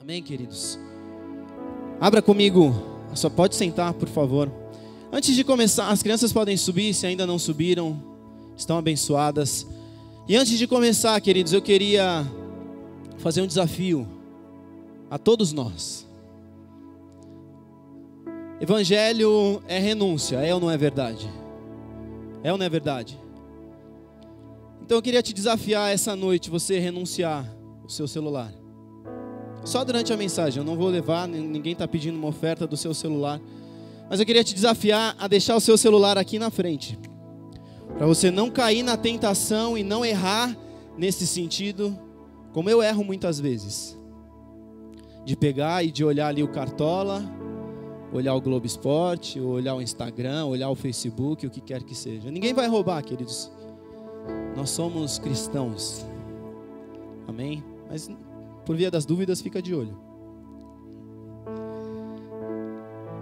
Amém, queridos? Abra comigo, só pode sentar, por favor. Antes de começar, as crianças podem subir, se ainda não subiram, estão abençoadas. E antes de começar, queridos, eu queria fazer um desafio a todos nós. Evangelho é renúncia, é ou não é verdade? É ou não é verdade? Então eu queria te desafiar essa noite, você renunciar o seu celular. Só durante a mensagem, eu não vou levar, ninguém está pedindo uma oferta do seu celular. Mas eu queria te desafiar a deixar o seu celular aqui na frente. Para você não cair na tentação e não errar nesse sentido, como eu erro muitas vezes. De pegar e de olhar ali o Cartola, olhar o Globo Esporte, olhar o Instagram, olhar o Facebook, o que quer que seja. Ninguém vai roubar, queridos. Nós somos cristãos. Amém? Mas por via das dúvidas, fica de olho.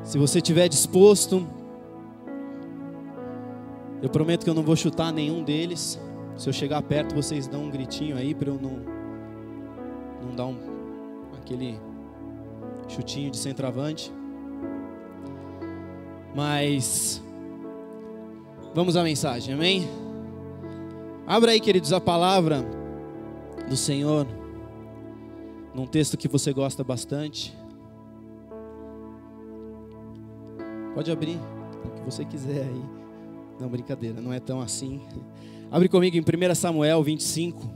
Se você estiver disposto, eu prometo que eu não vou chutar nenhum deles. Se eu chegar perto, vocês dão um gritinho aí para eu não dar aquele chutinho de centroavante. Mas vamos à mensagem, amém? Abra aí, queridos, a palavra do Senhor, num texto que você gosta bastante. Pode abrir o que você quiser aí. Não, brincadeira, não é tão assim. Abre comigo em 1 Samuel 25.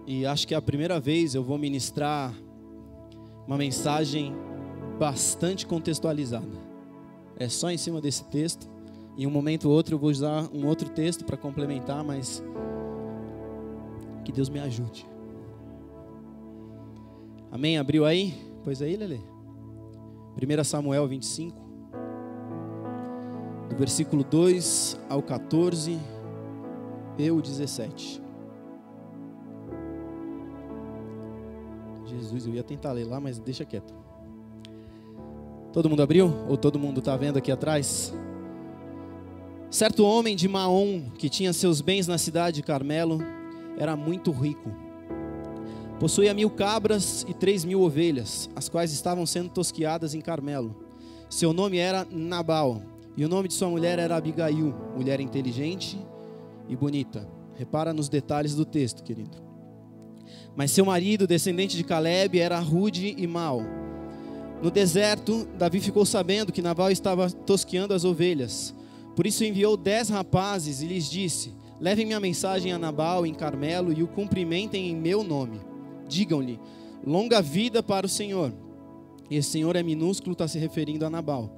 E acho que é a primeira vez eu vou ministrar uma mensagem bastante contextualizada. É só em cima desse texto. Em um momento ou outro eu vou usar um outro texto para complementar, mas que Deus me ajude. Amém? Abriu aí? Pois aí, Lelê. 1 Samuel 25, do versículo 2 ao 14 e o 17. Jesus, eu ia tentar ler lá, mas deixa quieto. Todo mundo abriu? Ou todo mundo está vendo aqui atrás? Certo homem de Maom, que tinha seus bens na cidade de Carmelo, era muito rico. Possuía 1000 cabras e 3000 ovelhas, as quais estavam sendo tosquiadas em Carmelo. Seu nome era Nabal, e o nome de sua mulher era Abigail, mulher inteligente e bonita. Repara nos detalhes do texto, querido. Mas seu marido, descendente de Caleb, era rude e mau. No deserto, Davi ficou sabendo que Nabal estava tosquiando as ovelhas. Por isso enviou 10 rapazes e lhes disse: levem minha mensagem a Nabal em Carmelo e o cumprimentem em meu nome. Digam-lhe: longa vida para o Senhor. E esse Senhor é minúsculo, está se referindo a Nabal.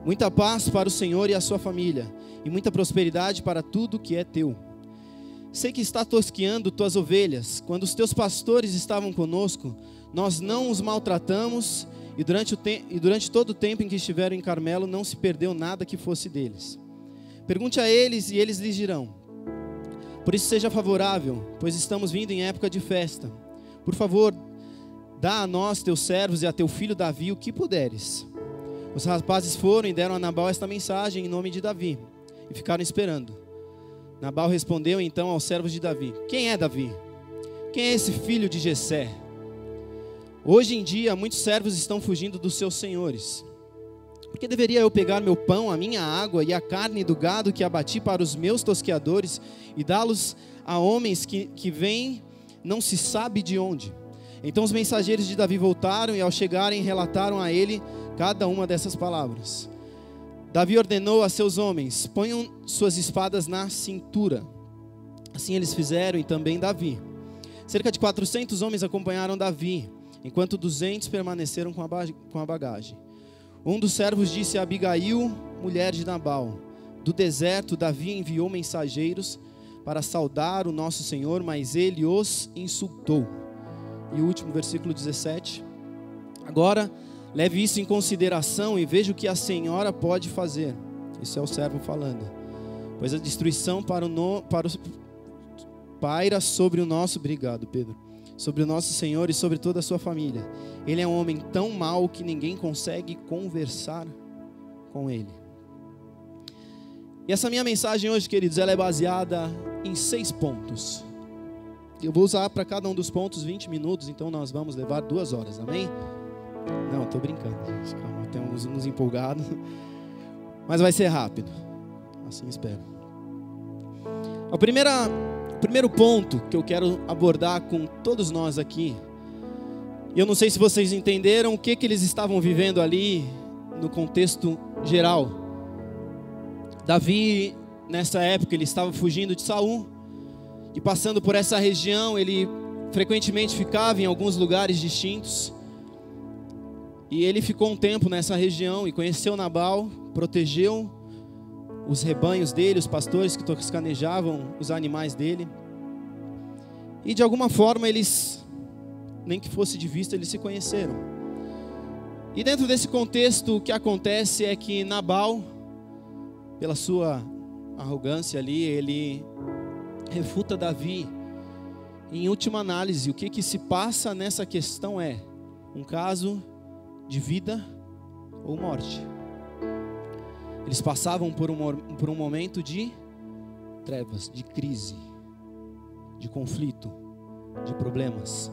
Muita paz para o Senhor e a sua família, e muita prosperidade para tudo que é teu. Sei que está tosquiando tuas ovelhas. Quando os teus pastores estavam conosco, nós não os maltratamos, e durante todo o tempo em que estiveram em Carmelo, não se perdeu nada que fosse deles. Pergunte a eles e eles lhes dirão. Por isso seja favorável, pois estamos vindo em época de festa. Por favor, dá a nós, teus servos, e a teu filho Davi o que puderes. Os rapazes foram e deram a Nabal esta mensagem em nome de Davi, e ficaram esperando. Nabal respondeu então aos servos de Davi: quem é Davi? Quem é esse filho de Jessé? Hoje em dia, muitos servos estão fugindo dos seus senhores. Por que deveria eu pegar meu pão, a minha água e a carne do gado que abati para os meus tosqueadores e dá-los a homens que vêm não se sabe de onde? Então os mensageiros de Davi voltaram e ao chegarem relataram a ele cada uma dessas palavras. Davi ordenou a seus homens: ponham suas espadas na cintura. Assim eles fizeram, e também Davi. Cerca de 400 homens acompanharam Davi, enquanto 200 permaneceram com a bagagem. Um dos servos disse a Abigail, mulher de Nabal: do deserto Davi enviou mensageiros para saudar o nosso Senhor, mas ele os insultou. E o último versículo 17. Agora leve isso em consideração e veja o que a senhora pode fazer. Isso é o servo falando. Pois a destruição paira sobre o nosso, obrigado Pedro, sobre o nosso Senhor e sobre toda a sua família. Ele é um homem tão mau que ninguém consegue conversar com ele. E essa minha mensagem hoje, queridos, ela é baseada em 6 pontos. Eu vou usar para cada um dos pontos 20 minutos, então nós vamos levar 2 horas, amém? Não, estou brincando, gente. Calma, temos uns empolgados. Mas vai ser rápido. Assim espero. O primeiro ponto que eu quero abordar com todos nós aqui, e eu não sei se vocês entenderam o que eles estavam vivendo ali no contexto geral. Davi, nessa época, ele estava fugindo de Saul, e passando por essa região, ele frequentemente ficava em alguns lugares distintos, e ele ficou um tempo nessa região, e conheceu Nabal, protegeu os rebanhos dele, os pastores que toscanejavam os animais dele, e de alguma forma eles, nem que fosse de vista, eles se conheceram. E dentro desse contexto, o que acontece é que Nabal, pela sua arrogância ali, ele refuta Davi. Em última análise, o que se passa nessa questão é um caso de vida ou morte. Eles passavam por um momento de trevas, de crise, de conflito, de problemas.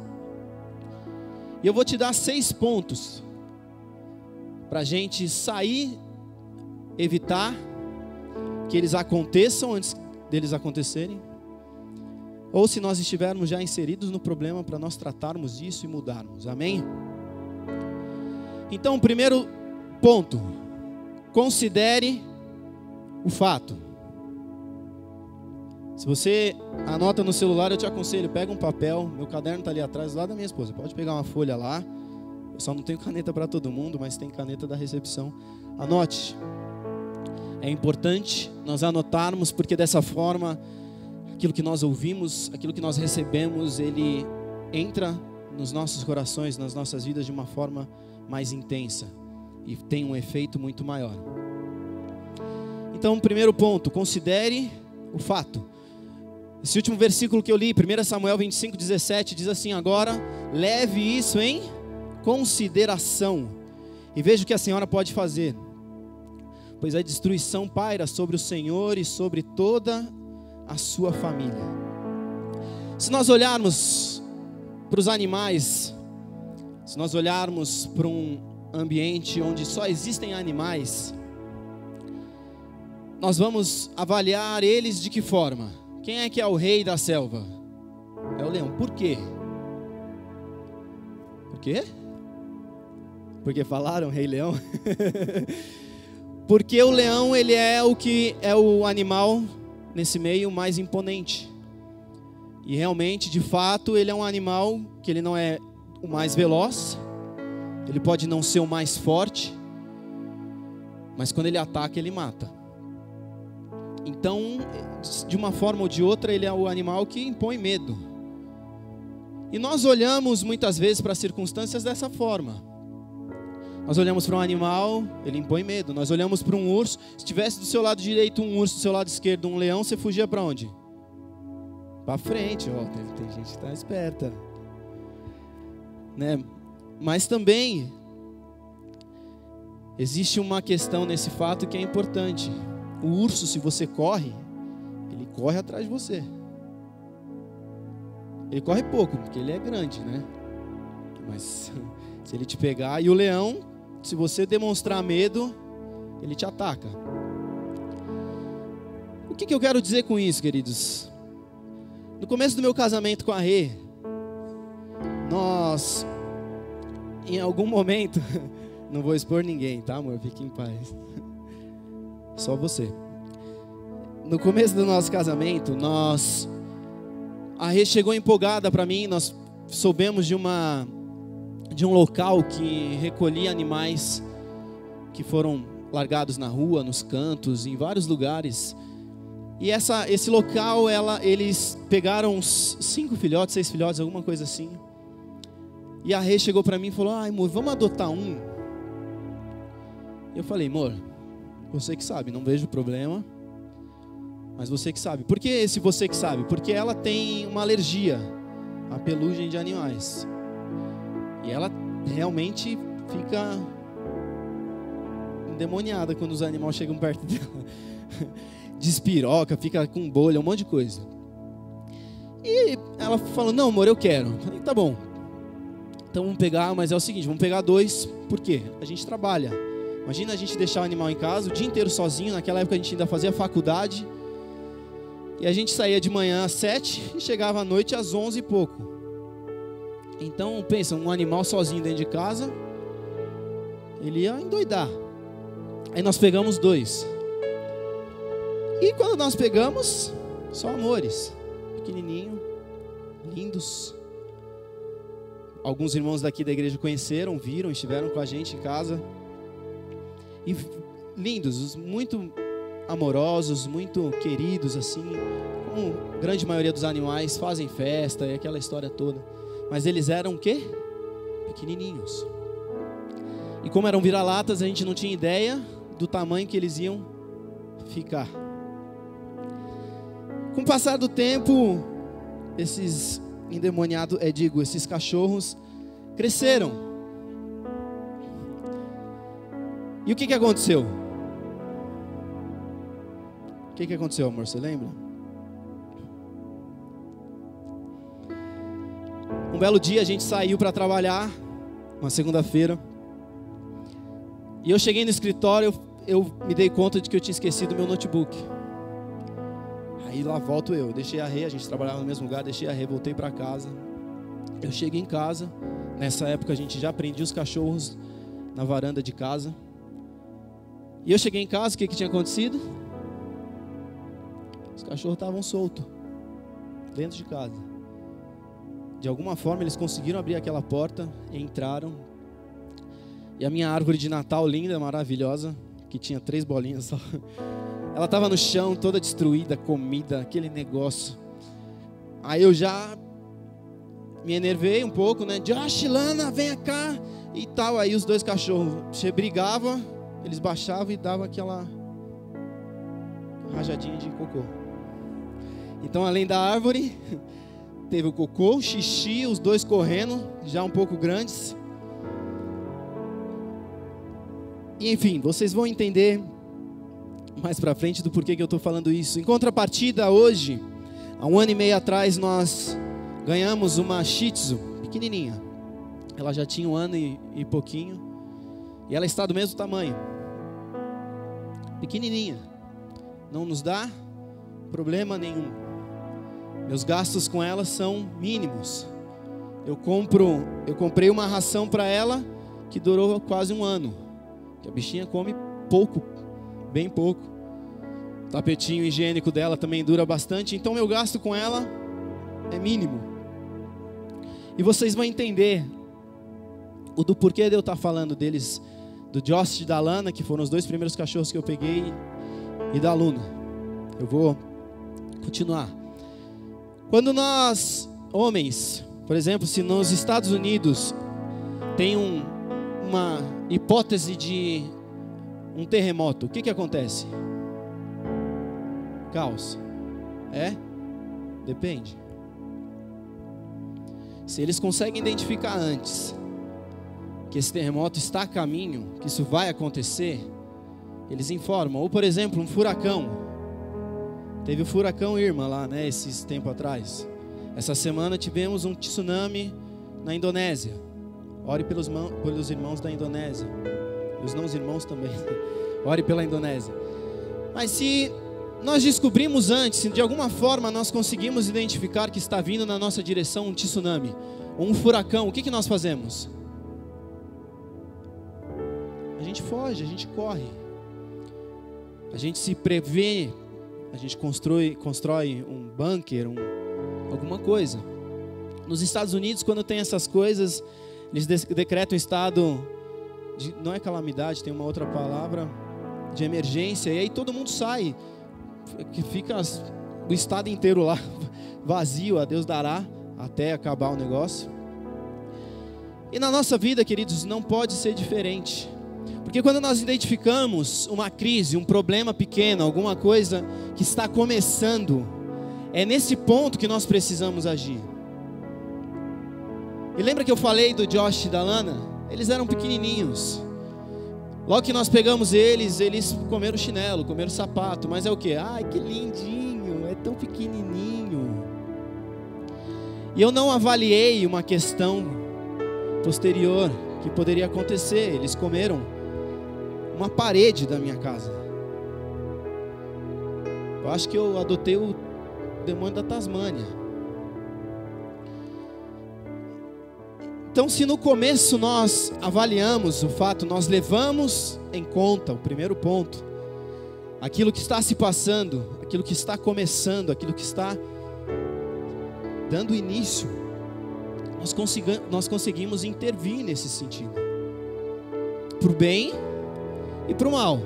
E eu vou te dar 6 pontos para a gente sair, evitar que eles aconteçam antes deles acontecerem, ou se nós estivermos já inseridos no problema, para nós tratarmos isso e mudarmos, amém? Então, o primeiro ponto, considere o fato. Se você anota no celular, eu te aconselho, pega um papel, meu caderno está ali atrás, do lado da minha esposa, pode pegar uma folha lá, eu só não tenho caneta para todo mundo, mas tem caneta da recepção, anote. É importante nós anotarmos, porque dessa forma, aquilo que nós ouvimos, aquilo que nós recebemos, ele entra nos nossos corações, nas nossas vidas de uma forma mais intensa e tem um efeito muito maior. Então, primeiro ponto, considere o fato. Esse último versículo que eu li, 1 Samuel 25:17, diz assim: agora leve isso em consideração e veja o que a senhora pode fazer, pois a destruição paira sobre o Senhor e sobre toda a sua família. Se nós olharmos para os animais, se nós olharmos para um ambiente onde só existem animais, nós vamos avaliar eles de que forma? Quem é que é o rei da selva? É o leão. Por quê? Por quê? Porque falaram Rei Leão? Porque o leão, ele é o animal nesse meio mais imponente. E realmente, de fato, ele é um animal que ele não é o mais veloz, ele pode não ser o mais forte, mas quando ele ataca, ele mata. Então, de uma forma ou de outra, ele é o animal que impõe medo. E nós olhamos muitas vezes para as circunstâncias dessa forma. Nós olhamos para um animal, ele impõe medo. Nós olhamos para um urso, se tivesse do seu lado direito um urso, do seu lado esquerdo um leão, você fugia para onde? Para frente, ó, tem gente que está esperta, né? Mas também existe uma questão nesse fato que é importante. O urso, se você corre, ele corre atrás de você. Ele corre pouco, porque ele é grande, né? Mas se ele te pegar, e o leão, se você demonstrar medo, ele te ataca. O que eu quero dizer com isso, queridos? No começo do meu casamento com a Rê, nós, em algum momento, não vou expor ninguém, tá, amor? Fique em paz. Só você. No começo do nosso casamento, a Rê chegou empolgada para mim. Nós soubemos de um local que recolhia animais que foram largados na rua, nos cantos, em vários lugares. E esse local, eles pegaram uns 5 filhotes, 6 filhotes, alguma coisa assim. E a Rê chegou para mim e falou: ai, amor, vamos adotar um? E eu falei: amor, você que sabe, não vejo problema, mas você que sabe. Por que esse você que sabe? Porque ela tem uma alergia à pelugem de animais. E ela realmente fica endemoniada quando os animais chegam perto dela. Despiroca, fica com bolha, um monte de coisa. E ela falou, não, amor, eu quero. Eu falei, tá bom. Então vamos pegar, mas é o seguinte, vamos pegar 2, por quê? A gente trabalha. Imagina a gente deixar o animal em casa o dia inteiro sozinho. Naquela época a gente ainda fazia faculdade. E a gente saía de manhã às 7 e chegava à noite às 11 e pouco. Então, pensa, um animal sozinho dentro de casa, ele ia endoidar. Aí nós pegamos 2. E quando nós pegamos, só amores. Pequenininho, lindos. Alguns irmãos daqui da igreja conheceram, viram, estiveram com a gente em casa. E lindos, muito amorosos, muito queridos, assim, como a grande maioria dos animais, fazem festa e aquela história toda. Mas eles eram o quê? Pequenininhos. E como eram vira-latas, a gente não tinha ideia do tamanho que eles iam ficar. Com o passar do tempo, esses endemoniados, esses cachorros cresceram. E o que aconteceu? O que aconteceu, amor? Você lembra? Um belo dia a gente saiu para trabalhar, uma segunda-feira. E eu cheguei no escritório, eu me dei conta de que eu tinha esquecido meu notebook. Aí lá volto eu deixei a Rê, a gente trabalhava no mesmo lugar, deixei a Rê, voltei para casa. Eu cheguei em casa, nessa época a gente já prendia os cachorros na varanda de casa. E eu cheguei em casa, o que tinha acontecido? Os cachorros estavam soltos, dentro de casa. De alguma forma eles conseguiram abrir aquela porta, entraram. E a minha árvore de Natal linda, maravilhosa, que tinha 3 bolinhas só, ela estava no chão, toda destruída, comida, aquele negócio. Aí eu já me enervei um pouco, né? Josh, Lana, vem cá e tal. Aí os 2 cachorros brigavam, eles baixavam e davam aquela rajadinha de cocô. Então, além da árvore, teve o cocô, o xixi, os 2 correndo, já um pouco grandes. E enfim, vocês vão entender mais pra frente do porquê que eu estou falando isso. Em contrapartida, hoje, há 1 ano e meio atrás, nós ganhamos uma Shih Tzu, pequenininha. Ela já tinha 1 ano e pouquinho. E ela está do mesmo tamanho. Pequenininha. Não nos dá problema nenhum. Meus gastos com ela são mínimos. Eu comprei uma ração para ela que durou quase 1 ano. Que a bichinha come pouco, bem pouco. O tapetinho higiênico dela também dura bastante. Então meu gasto com ela é mínimo. E vocês vão entender o do porquê de eu estar falando deles, do Josh e da Lana, que foram os 2 primeiros cachorros que eu peguei, e da Luna. Eu vou continuar. Quando nós, homens, por exemplo, se nos Estados Unidos tem uma hipótese de um terremoto, o que acontece? Caos. Depende. Se eles conseguem identificar antes que esse terremoto está a caminho, que isso vai acontecer, eles informam. Ou, por exemplo, um furacão. Teve o furacão Irma lá, né, esses tempos atrás. Essa semana tivemos um tsunami na Indonésia. Ore pelos irmãos da Indonésia. Os não irmãos também. Ore pela Indonésia. Mas se nós descobrimos antes, se de alguma forma nós conseguimos identificar que está vindo na nossa direção um tsunami, ou um furacão, o que nós fazemos? A gente foge, a gente corre. A gente se prevê, a gente constrói um bunker, alguma coisa. Nos Estados Unidos, quando tem essas coisas, eles decretam estado de, não é calamidade, tem uma outra palavra, de emergência, e aí todo mundo sai, que fica o estado inteiro lá vazio, a Deus dará, até acabar o negócio. E na nossa vida, queridos, não pode ser diferente. Porque quando nós identificamos uma crise, um problema pequeno, alguma coisa que está começando, é nesse ponto que nós precisamos agir. E lembra que eu falei do Josh e da Lana? Eles eram pequenininhos. Logo que nós pegamos eles comeram chinelo, comeram sapato. Mas é o quê? Ai, que lindinho, é tão pequenininho. E eu não avaliei uma questão posterior que poderia acontecer. Eles comeram uma parede da minha casa. Eu acho que eu adotei o demônio da Tasmânia. Então, se no começo nós avaliamos o fato, nós levamos em conta o primeiro ponto, aquilo que está se passando, aquilo que está começando, aquilo que está dando início, nós conseguimos intervir nesse sentido, para o bem e para o mal.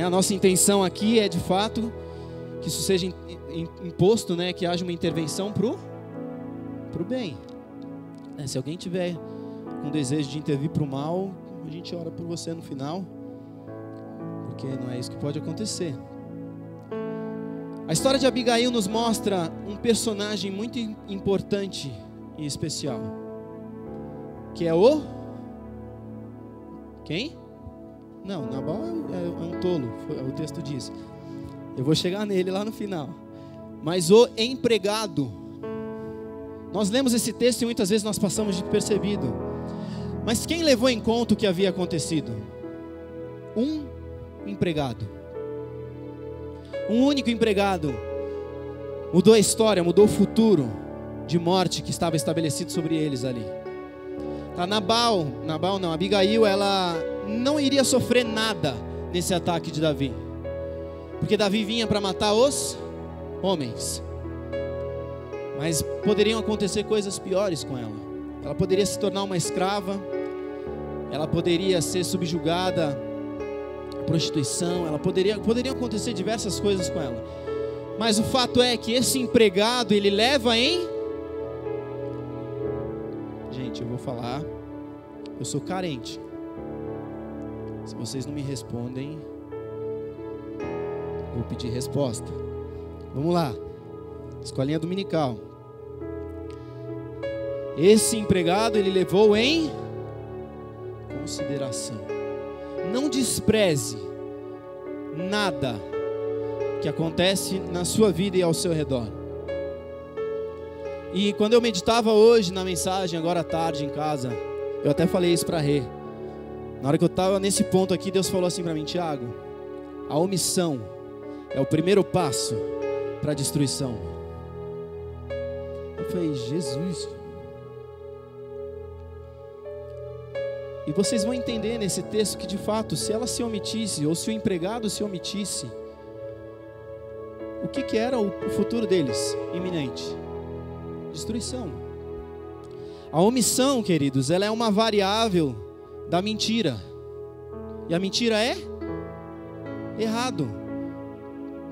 A nossa intenção aqui é de fato que isso seja imposto, que haja uma intervenção para o bem. Se alguém tiver com desejo de intervir para o mal, a gente ora por você no final, porque não é isso que pode acontecer. A história de Abigail nos mostra um personagem muito importante e especial, que é o... Quem? Não, Nabal é um tolo, o texto diz. Eu vou chegar nele lá no final. Mas o empregado... Nós lemos esse texto e muitas vezes nós passamos despercebido. Mas quem levou em conta o que havia acontecido? Um empregado. Um único empregado mudou a história, mudou o futuro de morte que estava estabelecido sobre eles ali. Abigail, ela não iria sofrer nada nesse ataque de Davi, porque Davi vinha para matar os homens. Mas poderiam acontecer coisas piores com ela. Ela poderia se tornar uma escrava, ela poderia ser subjugada à prostituição, poderiam acontecer diversas coisas com ela. Mas o fato é que esse empregado, ele leva em... Gente, eu vou falar, eu sou carente. Se vocês não me respondem, vou pedir resposta. Vamos lá, escolinha dominical. Esse empregado, ele levou em consideração. Não despreze nada que acontece na sua vida e ao seu redor. E quando eu meditava hoje na mensagem, agora à tarde em casa, eu até falei isso para Rê. Na hora que eu estava nesse ponto aqui, Deus falou assim para mim: Tiago, a omissão é o primeiro passo para a destruição. Eu falei: Jesus. E vocês vão entender nesse texto que de fato, se ela se omitisse, ou se o empregado se omitisse, o que era o futuro deles iminente? Destruição. A omissão, queridos, ela é uma variável da mentira. E a mentira é errado.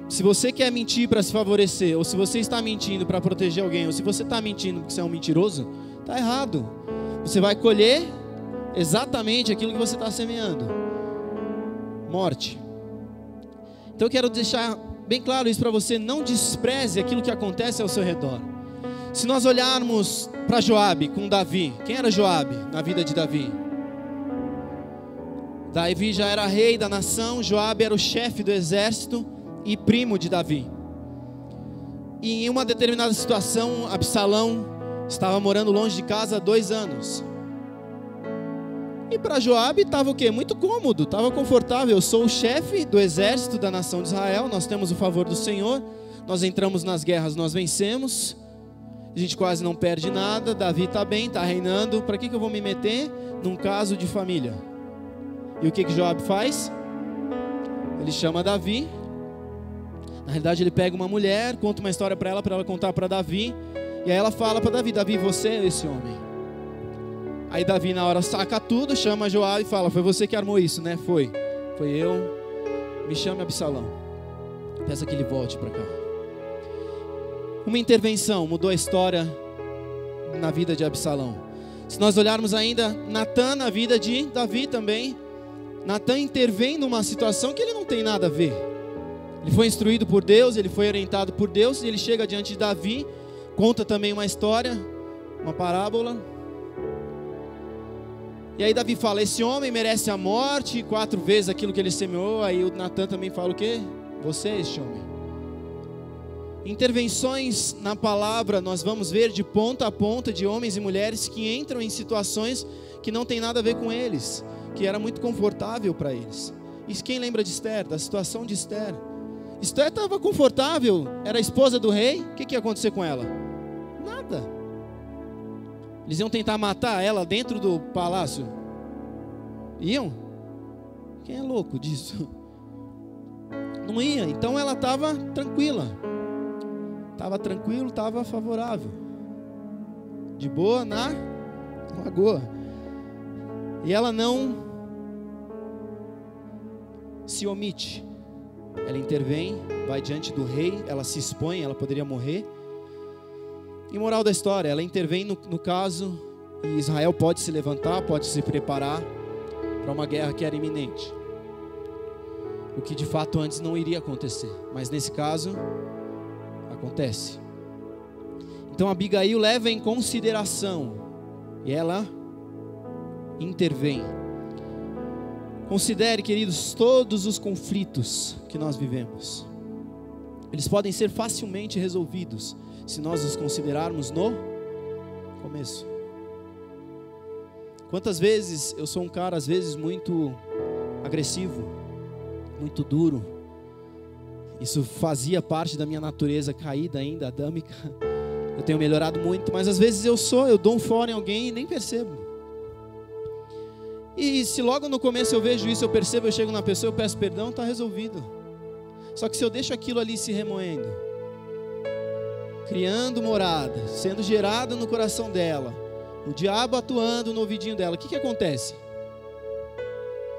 Se você quer mentir para se favorecer, ou se você está mentindo para proteger alguém, ou se você está mentindo porque você é um mentiroso, está errado. Você vai colher exatamente aquilo que você está semeando: morte. Então eu quero deixar bem claro isso para você: não despreze aquilo que acontece ao seu redor. Se nós olharmos para Joabe com Davi, quem era Joabe na vida de Davi? Davi já era rei da nação, Joabe era o chefe do exército e primo de Davi. E em uma determinada situação, Absalão estava morando longe de casa há 2 anos. E para Joabe estava o quê? Muito cômodo, estava confortável. Eu sou o chefe do exército da nação de Israel, nós temos o favor do Senhor, nós entramos nas guerras, nós vencemos, a gente quase não perde nada, Davi está bem, está reinando, para que eu vou me meter num caso de família? E o que Joabe faz? Ele chama Davi. Na realidade ele pega uma mulher, conta uma história para ela contar para Davi, e aí ela fala para Davi: Davi, você é esse homem. Aí Davi na hora saca tudo, chama Joabe e fala: foi você que armou isso, né? Foi eu. Me chame Absalão, peça que ele volte para cá. Uma intervenção mudou a história na vida de Absalão. Se nós olharmos ainda Natã na vida de Davi também, Natã intervém numa situação que ele não tem nada a ver. Ele foi instruído por Deus, ele foi orientado por Deus, e ele chega diante de Davi, conta também uma história, uma parábola. E aí Davi fala: esse homem merece a morte, 4 vezes aquilo que ele semeou. Aí o Natã também fala o quê? Você é este homem. Intervenções na palavra nós vamos ver de ponta a ponta de homens e mulheres que entram em situações que não tem nada a ver com eles, que era muito confortável para eles. E quem lembra de Esther, da situação de Esther? Esther estava confortável, era a esposa do rei, o que ia acontecer com ela? Nada. Eles iam tentar matar ela dentro do palácio? Iam? Quem é louco disso? Não ia, então ela estava tranquila. Estava tranquilo, estava favorável. De boa na lagoa. E ela não se omite. Ela intervém, vai diante do rei, ela se expõe, ela poderia morrer. E moral da história, ela intervém no caso, e Israel pode se levantar, pode se preparar para uma guerra que era iminente. O que de fato antes não iria acontecer, mas nesse caso acontece. Então Abigail leva em consideração e ela intervém. Considere, queridos, todos os conflitos que nós vivemos. Eles podem ser facilmente resolvidos se nós os considerarmos no começo. Quantas vezes eu sou um cara, às vezes, muito agressivo, muito duro. Isso fazia parte da minha natureza caída ainda, adâmica. Eu tenho melhorado muito, mas às vezes eu dou um fora em alguém e nem percebo. E se logo no começo eu vejo isso, eu percebo, eu chego na pessoa, eu peço perdão, está resolvido. Só que se eu deixo aquilo ali se remoendo, criando morada, sendo gerado no coração dela, o diabo atuando no ouvidinho dela, o que acontece?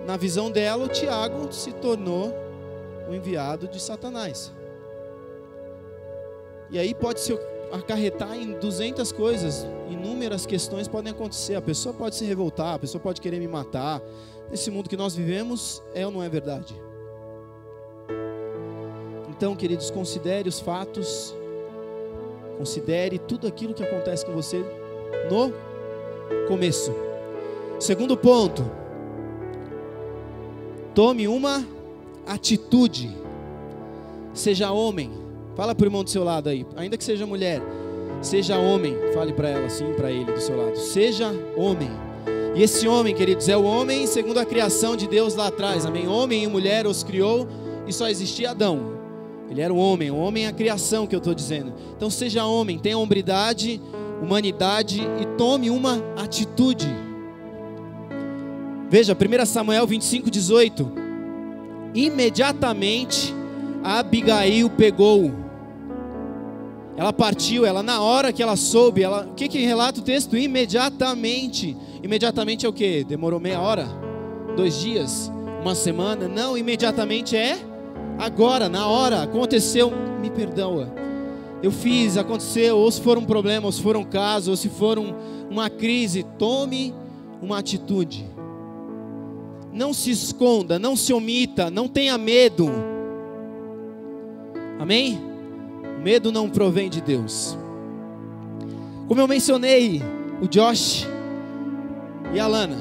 Na visão dela, o Tiago se tornou o enviado de Satanás. E aí pode se acarretar em 200 coisas, inúmeras questões podem acontecer. A pessoa pode se revoltar, a pessoa pode querer me matar. Nesse mundo que nós vivemos, é ou não é verdade? Então, queridos, considere os fatos, considere tudo aquilo que acontece com você no começo. Segundo ponto, tome uma atitude. Seja homem. Fala para o irmão do seu lado aí, ainda que seja mulher, seja homem. Fale para ela assim, para ele do seu lado. Seja homem. E esse homem, queridos, é o homem segundo a criação de Deus lá atrás. Amém? Homem e mulher os criou e só existia Adão. Ele era o homem é a criação que eu estou dizendo. Então seja homem, tenha hombridade, humanidade e tome uma atitude. Veja, 1 Samuel 25:18. Imediatamente Abigail pegou. Ela partiu, ela na hora que ela soube, o que relata o texto? Imediatamente. Imediatamente é o que? Demorou meia hora? 2 dias? Uma semana? Não, imediatamente é agora, na hora. Aconteceu, me perdoa. Eu fiz, aconteceu, ou se for um problema, ou se for um caso, ou se for uma crise, tome uma atitude. Não se esconda, não se omita, não tenha medo. Amém? O medo não provém de Deus. Como eu mencionei, o Josh e a Lana,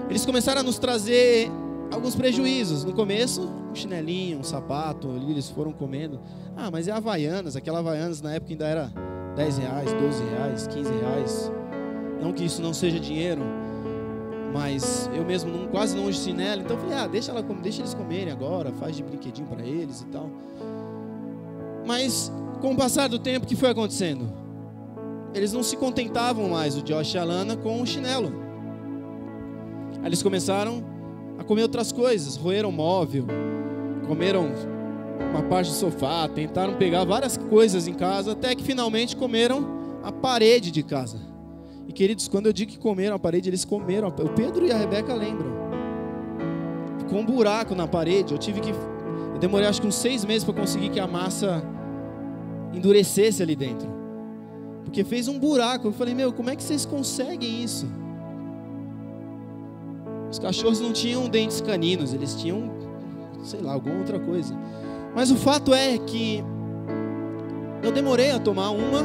eles começaram a nos trazer alguns prejuízos. No começo, um chinelinho, um sapato, ali eles foram comendo. Ah, mas é Havaianas, aquela Havaianas na época ainda era R$10, R$12, R$15. Não que isso não seja dinheiro, mas eu mesmo quase não uso chinelo. Então eu falei, deixa eles comerem agora, faz de brinquedinho para eles e tal. Mas com o passar do tempo, o que foi acontecendo? Eles não se contentavam mais, o Josh e a Lana, com o chinelo. Aí eles começaram a comer outras coisas, roeram móvel, comeram uma parte do sofá, tentaram pegar várias coisas em casa, até que finalmente comeram a parede de casa. E queridos, quando eu digo que comeram a parede, eles comeram. O Pedro e a Rebeca lembram. Ficou um buraco na parede. Eu demorei acho que uns 6 meses para conseguir que a massa endurecesse ali dentro, porque fez um buraco. Eu falei, como é que vocês conseguem isso? Os cachorros não tinham dentes caninos, eles tinham, sei lá, alguma outra coisa. Mas o fato é que eu demorei a tomar uma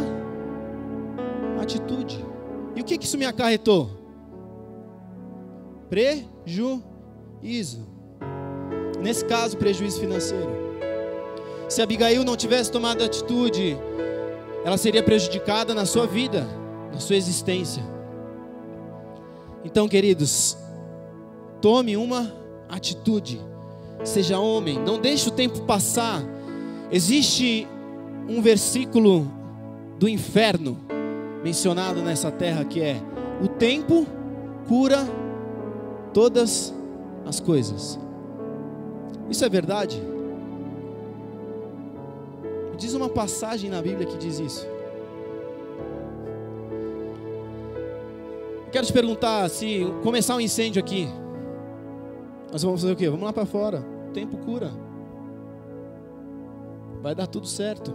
atitude. E o que isso me acarretou? Prejuízo. Nesse caso, prejuízo financeiro. Se Abigail não tivesse tomado atitude, ela seria prejudicada na sua vida, na sua existência. Então, queridos, tome uma atitude. Seja homem, não deixe o tempo passar. Existe um versículo do inferno mencionado nessa terra que é: o tempo cura todas as coisas. Isso é verdade? Diz uma passagem na Bíblia que diz isso. Eu quero te perguntar, se começar um incêndio aqui, nós vamos fazer o quê? Vamos lá para fora. O tempo cura. Vai dar tudo certo.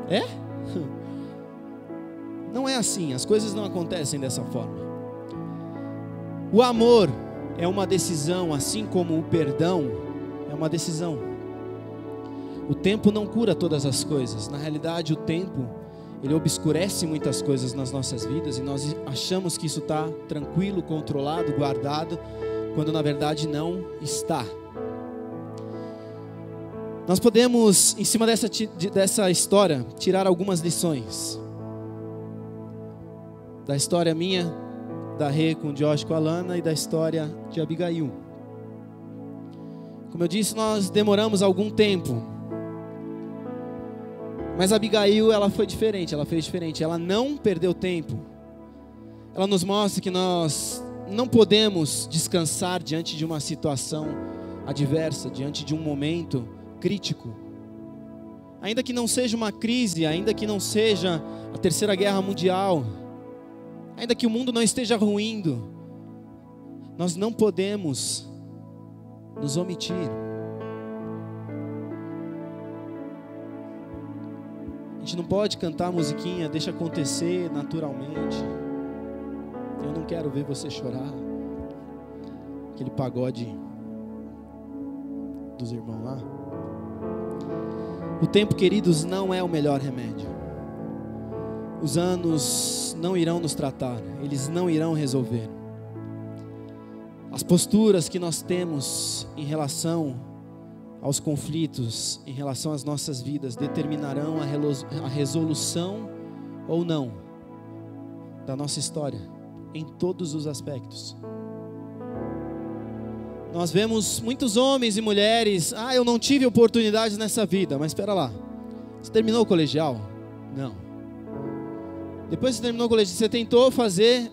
É? Não é assim. As coisas não acontecem dessa forma. O amor é uma decisão, assim como o perdão é uma decisão. O tempo não cura todas as coisas. Na realidade, o tempo, ele obscurece muitas coisas nas nossas vidas, e nós achamos que isso está tranquilo, controlado, guardado, quando na verdade não está. Nós podemos, em cima dessa história, tirar algumas lições. Da história minha, da Rê com o Josh, com a Lana, e da história de Abigail. Como eu disse, nós demoramos algum tempo. Mas Abigail, ela foi diferente, ela fez diferente. Ela não perdeu tempo. Ela nos mostra que nós não podemos descansar diante de uma situação adversa, diante de um momento crítico. Ainda que não seja uma crise, ainda que não seja a Terceira Guerra Mundial, ainda que o mundo não esteja ruindo, nós não podemos nos omitir. A gente não pode cantar a musiquinha, deixa acontecer naturalmente. Eu não quero ver você chorar. Aquele pagode dos irmãos lá. O tempo, queridos, não é o melhor remédio. Os anos não irão nos tratar, eles não irão resolver. As posturas que nós temos em relação aos conflitos, em relação às nossas vidas, determinarão a resolução ou não da nossa história, em todos os aspectos. Nós vemos muitos homens e mulheres: eu não tive oportunidades nessa vida. Mas espera lá, você terminou o colegial? Não. Depois que você terminou o colegial, você tentou fazer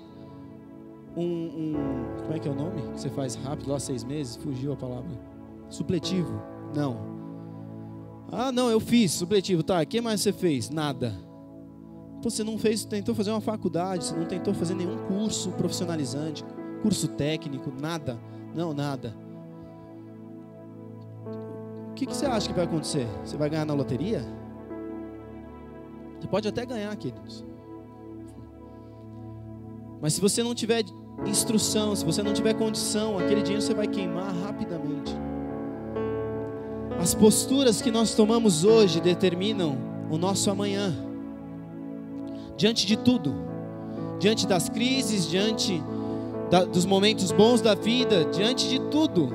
como é que é o nome? Que você faz rápido, lá 6 meses, fugiu a palavra. Supletivo? Não. Não, eu fiz supletivo. Tá, o que mais você fez? Nada. Pô, você não tentou fazer uma faculdade, você não tentou fazer nenhum curso profissionalizante, curso técnico, nada. Não, nada. O que você acha que vai acontecer? Você vai ganhar na loteria? Você pode até ganhar, queridos. Mas se você não tiver instrução, se você não tiver condição, aquele dinheiro você vai queimar rapidamente. As posturas que nós tomamos hoje determinam o nosso amanhã. Diante de tudo, diante das crises, diante dos momentos bons da vida, diante de tudo,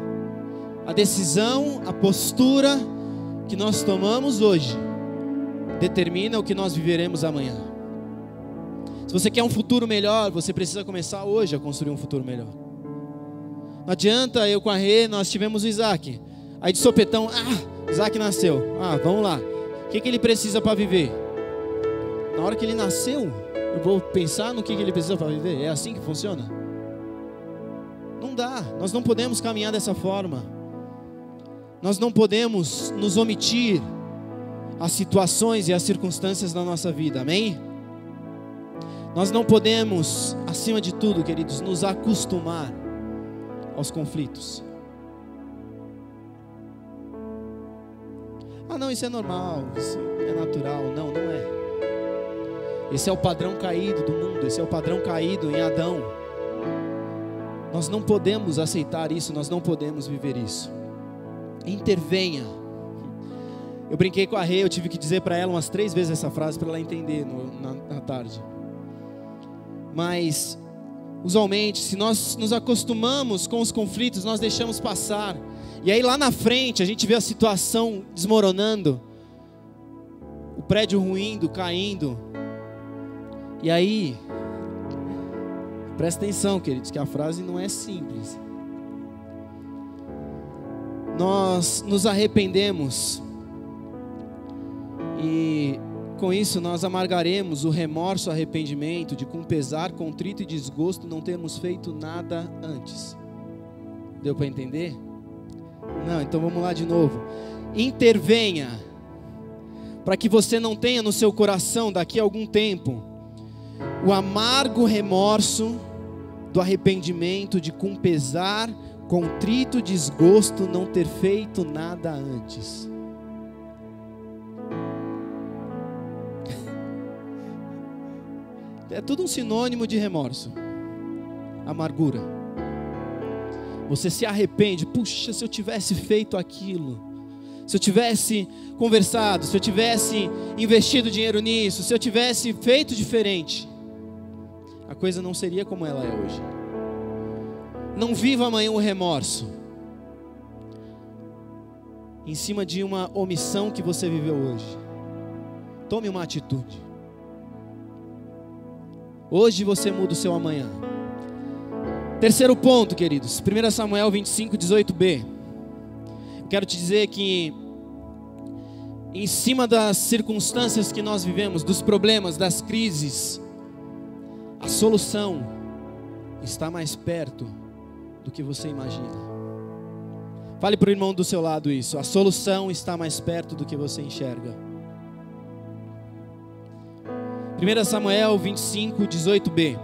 a decisão, a postura que nós tomamos hoje determina o que nós viveremos amanhã. Se você quer um futuro melhor, você precisa começar hoje a construir um futuro melhor. Não adianta, eu com a Rê, nós tivemos o Isaac. Aí de sopetão, Isaac nasceu. Vamos lá. O que ele precisa para viver? Na hora que ele nasceu, eu vou pensar no que ele precisa para viver. É assim que funciona? Não dá. Nós não podemos caminhar dessa forma. Nós não podemos nos omitir às situações e às circunstâncias da nossa vida. Amém? Nós não podemos, acima de tudo, queridos, nos acostumar aos conflitos. Não, isso é normal, isso é natural. Não, não é. Esse é o padrão caído do mundo, esse é o padrão caído em Adão. Nós não podemos aceitar isso, nós não podemos viver isso. Intervenha. Eu brinquei com a Rê, eu tive que dizer para ela umas 3 vezes essa frase para ela entender na tarde. Mas, usualmente, se nós nos acostumamos com os conflitos, nós deixamos passar. E aí lá na frente a gente vê a situação desmoronando, o prédio ruindo, caindo. E aí, presta atenção, queridos, que a frase não é simples. Nós nos arrependemos e com isso nós amargaremos o remorso, o arrependimento de, com pesar, contrito e desgosto, não termos feito nada antes. Deu para entender? Não, então vamos lá de novo. Intervenha, para que você não tenha no seu coração daqui a algum tempo o amargo remorso do arrependimento de, com pesar, contrito, desgosto, não ter feito nada antes. É tudo um sinônimo de remorso, amargura. Você se arrepende, puxa, se eu tivesse feito aquilo, se eu tivesse conversado, se eu tivesse investido dinheiro nisso, se eu tivesse feito diferente, a coisa não seria como ela é hoje. Não viva amanhã o remorso em cima de uma omissão que você viveu hoje. Tome uma atitude. Hoje você muda o seu amanhã. Terceiro ponto, queridos, 1 Samuel 25, 18b. Quero te dizer que em cima das circunstâncias que nós vivemos, dos problemas, das crises, a solução está mais perto do que você imagina. Fale para o irmão do seu lado isso. A solução está mais perto do que você enxerga. 1 Samuel 25, 18b.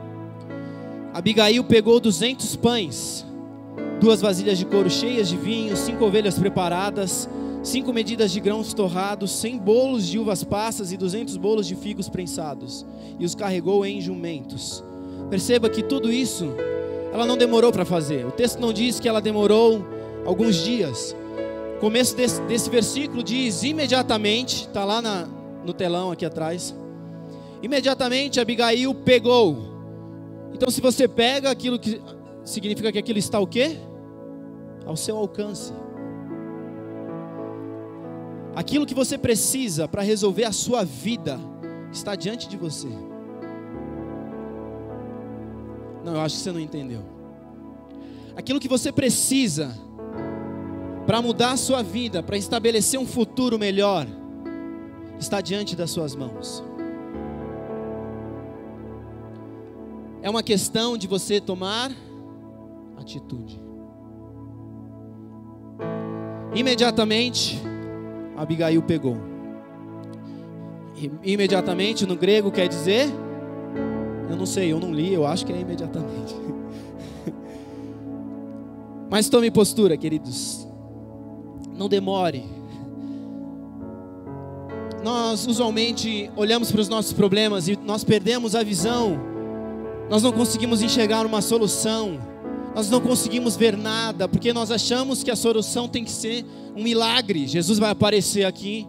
Abigail pegou 200 pães, 2 vasilhas de couro cheias de vinho, 5 ovelhas preparadas, 5 medidas de grãos torrados, 100 bolos de uvas passas e 200 bolos de figos prensados, e os carregou em jumentos. Perceba que tudo isso ela não demorou para fazer. O texto não diz que ela demorou alguns dias. O começo desse versículo diz imediatamente, está lá no telão aqui atrás. Imediatamente Abigail pegou. Então se você pega, aquilo que significa que aquilo está o quê? Ao seu alcance. Aquilo que você precisa para resolver a sua vida está diante de você. Não, eu acho que você não entendeu. Aquilo que você precisa para mudar a sua vida, para estabelecer um futuro melhor, está diante das suas mãos. É uma questão de você tomar atitude. Imediatamente, Abigail pegou. Imediatamente no grego quer dizer, eu não sei, eu não li, eu acho que é imediatamente. Mas tome postura, queridos. Não demore. Nós usualmente olhamos para os nossos problemas e nós perdemos a visão. Nós não conseguimos enxergar uma solução. Nós não conseguimos ver nada, porque nós achamos que a solução tem que ser um milagre. Jesus vai aparecer aqui,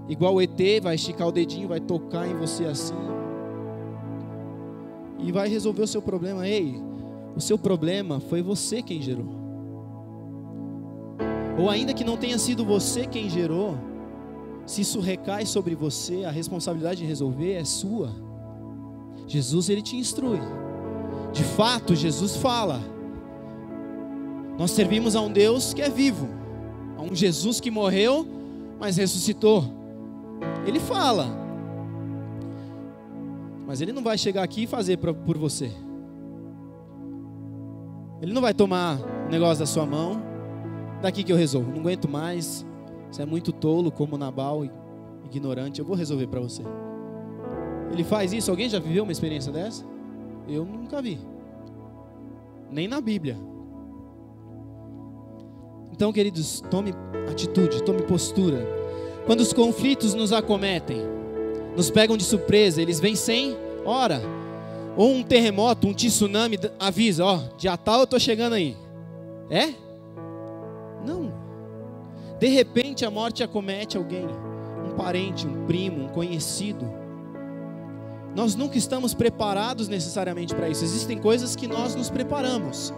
igual o ET, vai esticar o dedinho, vai tocar em você assim, e vai resolver o seu problema. Ei, o seu problema foi você quem gerou. Ou ainda que não tenha sido você quem gerou, se isso recai sobre você, a responsabilidade de resolver é sua. Jesus, ele te instrui. De fato, Jesus fala. Nós servimos a um Deus que é vivo, a um Jesus que morreu, mas ressuscitou. Ele fala, mas ele não vai chegar aqui e fazer por você. Ele não vai tomar o negócio da sua mão, daqui que eu resolvo, não aguento mais, você é muito tolo como Nabal, ignorante, eu vou resolver para você. Ele faz isso? Alguém já viveu uma experiência dessa? Eu nunca vi, nem na Bíblia. Então, queridos, tome atitude, tome postura. Quando os conflitos nos acometem, nos pegam de surpresa, eles vêm sem hora. Ou um terremoto, um tsunami avisa, ó, dia tal eu estou chegando aí. É? Não. De repente a morte acomete alguém, um parente, um primo, um conhecido. Nós nunca estamos preparados necessariamente para isso. Existem coisas que nós nos preparamos.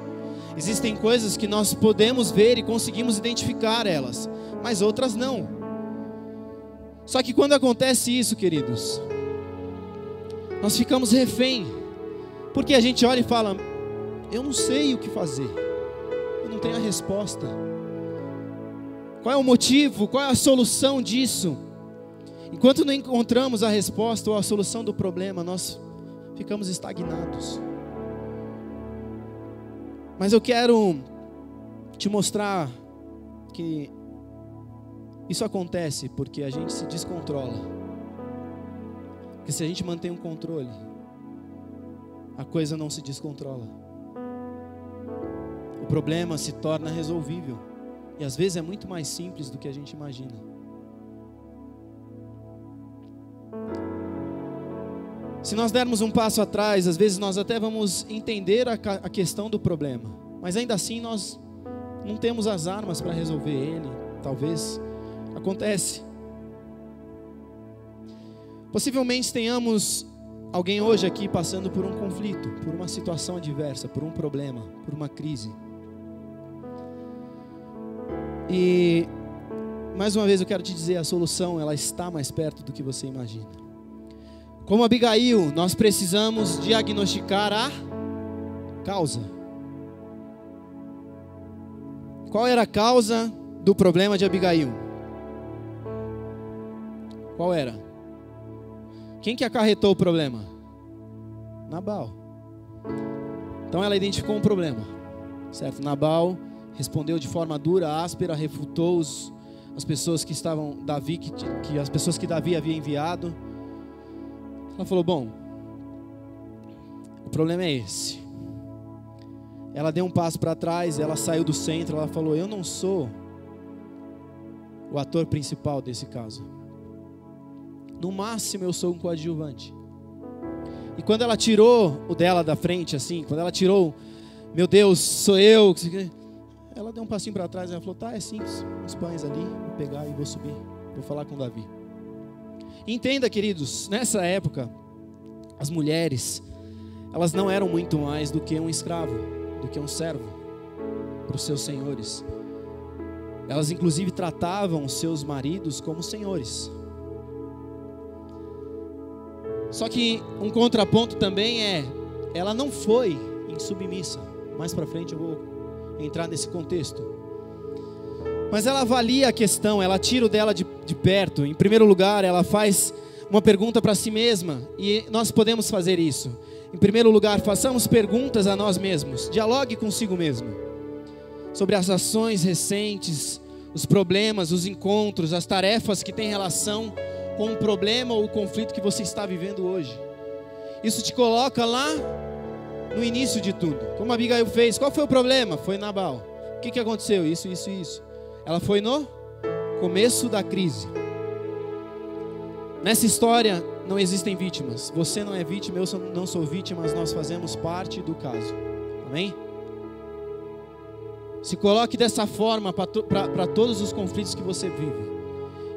Existem coisas que nós podemos ver e conseguimos identificar elas, mas outras não. Só que quando acontece isso, queridos, nós ficamos refém, porque a gente olha e fala: eu não sei o que fazer, eu não tenho a resposta. Qual é o motivo, qual é a solução disso? Enquanto não encontramos a resposta ou a solução do problema, nós ficamos estagnados. Mas eu quero te mostrar que isso acontece porque a gente se descontrola. Porque se a gente mantém um controle, a coisa não se descontrola. O problema se torna resolvível. E às vezes é muito mais simples do que a gente imagina. Se nós dermos um passo atrás, às vezes nós até vamos entender a questão do problema, mas ainda assim nós não temos as armas para resolver ele. Talvez acontece. Possivelmente tenhamos alguém hoje aqui passando por um conflito, por uma situação adversa, por um problema, por uma crise. E mais uma vez eu quero te dizer, a solução ela está mais perto do que você imagina. Como Abigail, nós precisamos diagnosticar a causa. Qual era a causa do problema de Abigail? Qual era? Quem que acarretou o problema? Nabal. Então ela identificou um problema, certo? Nabal respondeu de forma dura, áspera, refutou as pessoas que estavam as pessoas que Davi havia enviado. Ela falou: bom, o problema é esse. Ela deu um passo para trás, ela saiu do centro, ela falou: eu não sou o ator principal desse caso. No máximo eu sou um coadjuvante. E quando ela tirou o dela da frente, assim, quando ela tirou, meu Deus, sou eu, ela deu um passinho para trás, ela falou: tá, é simples, uns pães ali, vou pegar e vou subir, vou falar com Davi. Entenda, queridos, nessa época, as mulheres, elas não eram muito mais do que um escravo, do que um servo para os seus senhores. Elas inclusive tratavam os seus maridos como senhores. Só que um contraponto também ela não foi insubmissa. Mais para frente eu vou entrar nesse contexto. Mas ela avalia a questão, ela tira o dela de perto. Em primeiro lugar, ela faz uma pergunta para si mesma. E nós podemos fazer isso. Em primeiro lugar, façamos perguntas a nós mesmos. Dialogue consigo mesmo. Sobre as ações recentes, os problemas, os encontros, as tarefas que têm relação com o problema ou o conflito que você está vivendo hoje. Isso te coloca lá no início de tudo. Como a Abigail fez. Qual foi o problema? Foi Nabal. O que aconteceu? Isso. Ela foi no começo da crise. Nessa história não existem vítimas. Você não é vítima, eu não sou vítima, mas nós fazemos parte do caso. Amém? Se coloque dessa forma para todos os conflitos que você vive.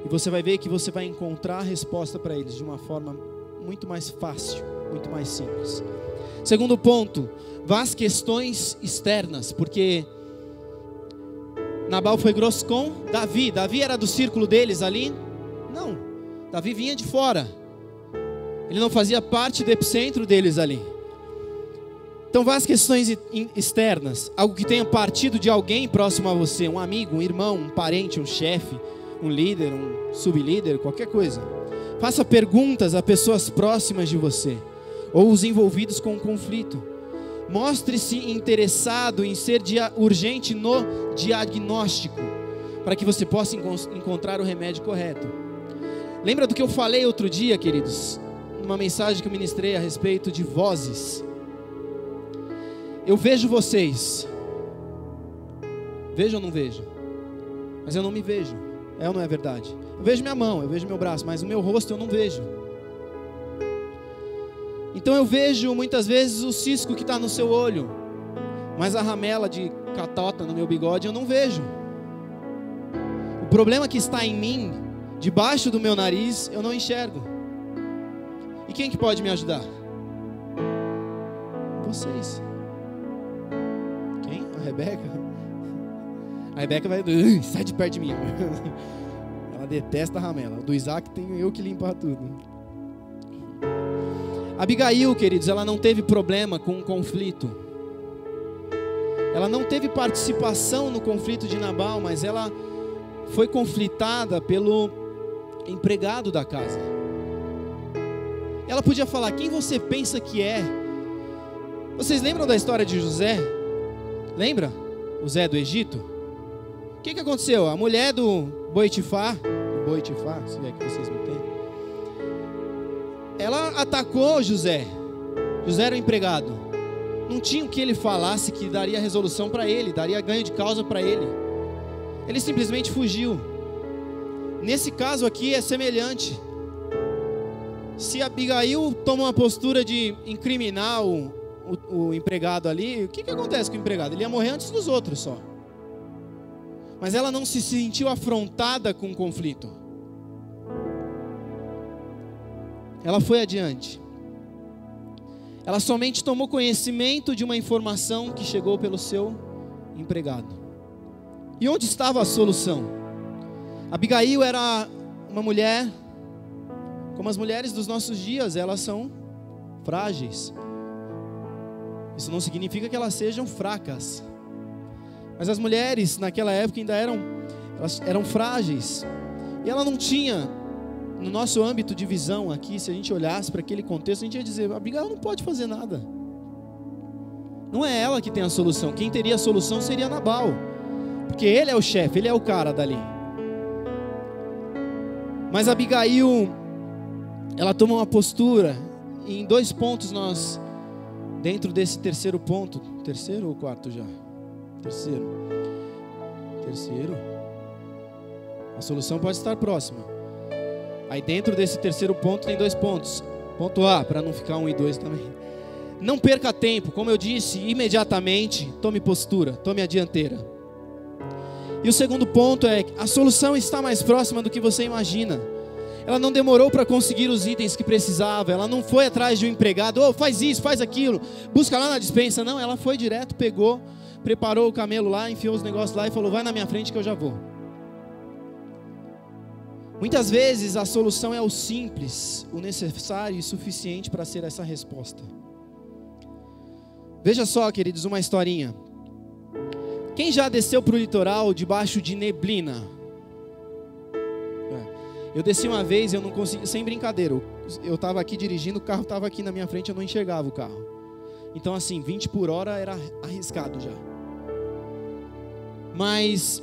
E você vai ver que você vai encontrar a resposta para eles de uma forma muito mais fácil, muito mais simples. Segundo ponto, vá às questões externas, porque Nabal foi grosso com Davi. Davi era do círculo deles ali? Não. Davi vinha de fora. Ele não fazia parte do epicentro deles ali. Então vá às questões externas. Algo que tenha partido de alguém próximo a você. Um amigo, um irmão, um parente, um chefe, um líder, um sublíder, qualquer coisa. Faça perguntas a pessoas próximas de você. Ou os envolvidos com o conflito. Mostre-se interessado em ser urgente no diagnóstico, para que você possa encontrar o remédio correto. Lembra do que eu falei outro dia, queridos? Numa mensagem que eu ministrei a respeito de vozes. Eu vejo vocês. Vejo ou não vejo? Mas eu não me vejo. É ou não é verdade? Eu vejo minha mão, eu vejo meu braço, mas o meu rosto eu não vejo. Então eu vejo muitas vezes o cisco que está no seu olho, mas a ramela de catota no meu bigode eu não vejo. O problema que está em mim, debaixo do meu nariz, eu não enxergo. E quem que pode me ajudar? Vocês. Quem? A A Rebeca vai, sai de perto de mim. Ela detesta a ramela. Do Isaac tenho eu que limpar tudo. Abigail, queridos, ela não teve problema com o conflito. Ela não teve participação no conflito de Nabal, mas ela foi conflitada pelo empregado da casa. Ela podia falar: quem você pensa que é? Vocês lembram da história de José? Lembra? O Zé do Egito? O que aconteceu? A mulher do Boitifá, se é que vocês me entendem, ela atacou José. José era o empregado. Não tinha o que ele falasse que daria resolução para ele, daria ganho de causa para ele. Ele simplesmente fugiu. Nesse caso aqui é semelhante. Se Abigail toma uma postura de incriminar o empregado ali, o que acontece com o empregado? Ele ia morrer antes dos outros só. Mas ela não se sentiu afrontada com o conflito. Ela foi adiante. Ela somente tomou conhecimento de uma informação que chegou pelo seu empregado. E onde estava a solução? Abigail era uma mulher, como as mulheres dos nossos dias, elas são frágeis. Isso não significa que elas sejam fracas. Mas as mulheres naquela época ainda eram frágeis. E ela não tinha, no nosso âmbito de visão aqui, se a gente olhasse para aquele contexto, a gente ia dizer: Abigail não pode fazer nada. Não é ela que tem a solução. Quem teria a solução seria Nabal, porque ele é o chefe, ele é o cara dali. Mas Abigail, ela toma uma postura. E em 2 pontos nós, dentro desse terceiro ponto, terceiro ou quarto já? Terceiro. A solução pode estar próxima. Aí dentro desse terceiro ponto tem 2 pontos. Ponto A, para não ficar 1 e 2 também. Não perca tempo, como eu disse, imediatamente tome postura, tome a dianteira. E o segundo ponto é: a solução está mais próxima do que você imagina. Ela não demorou para conseguir os itens que precisava. Ela não foi atrás de um empregado: faz isso, faz aquilo, busca lá na despensa. Não, ela foi direto, pegou, preparou o camelo lá, enfiou os negócios lá e falou: vai na minha frente que eu já vou. Muitas vezes a solução é o simples, o necessário e suficiente para ser essa resposta. Veja só, queridos, uma historinha. Quem já desceu para o litoral debaixo de neblina? Eu desci uma vez, eu não consegui, sem brincadeira, eu estava aqui dirigindo, o carro estava aqui na minha frente, eu não enxergava o carro. Então assim, 20 por hora era arriscado já. Mas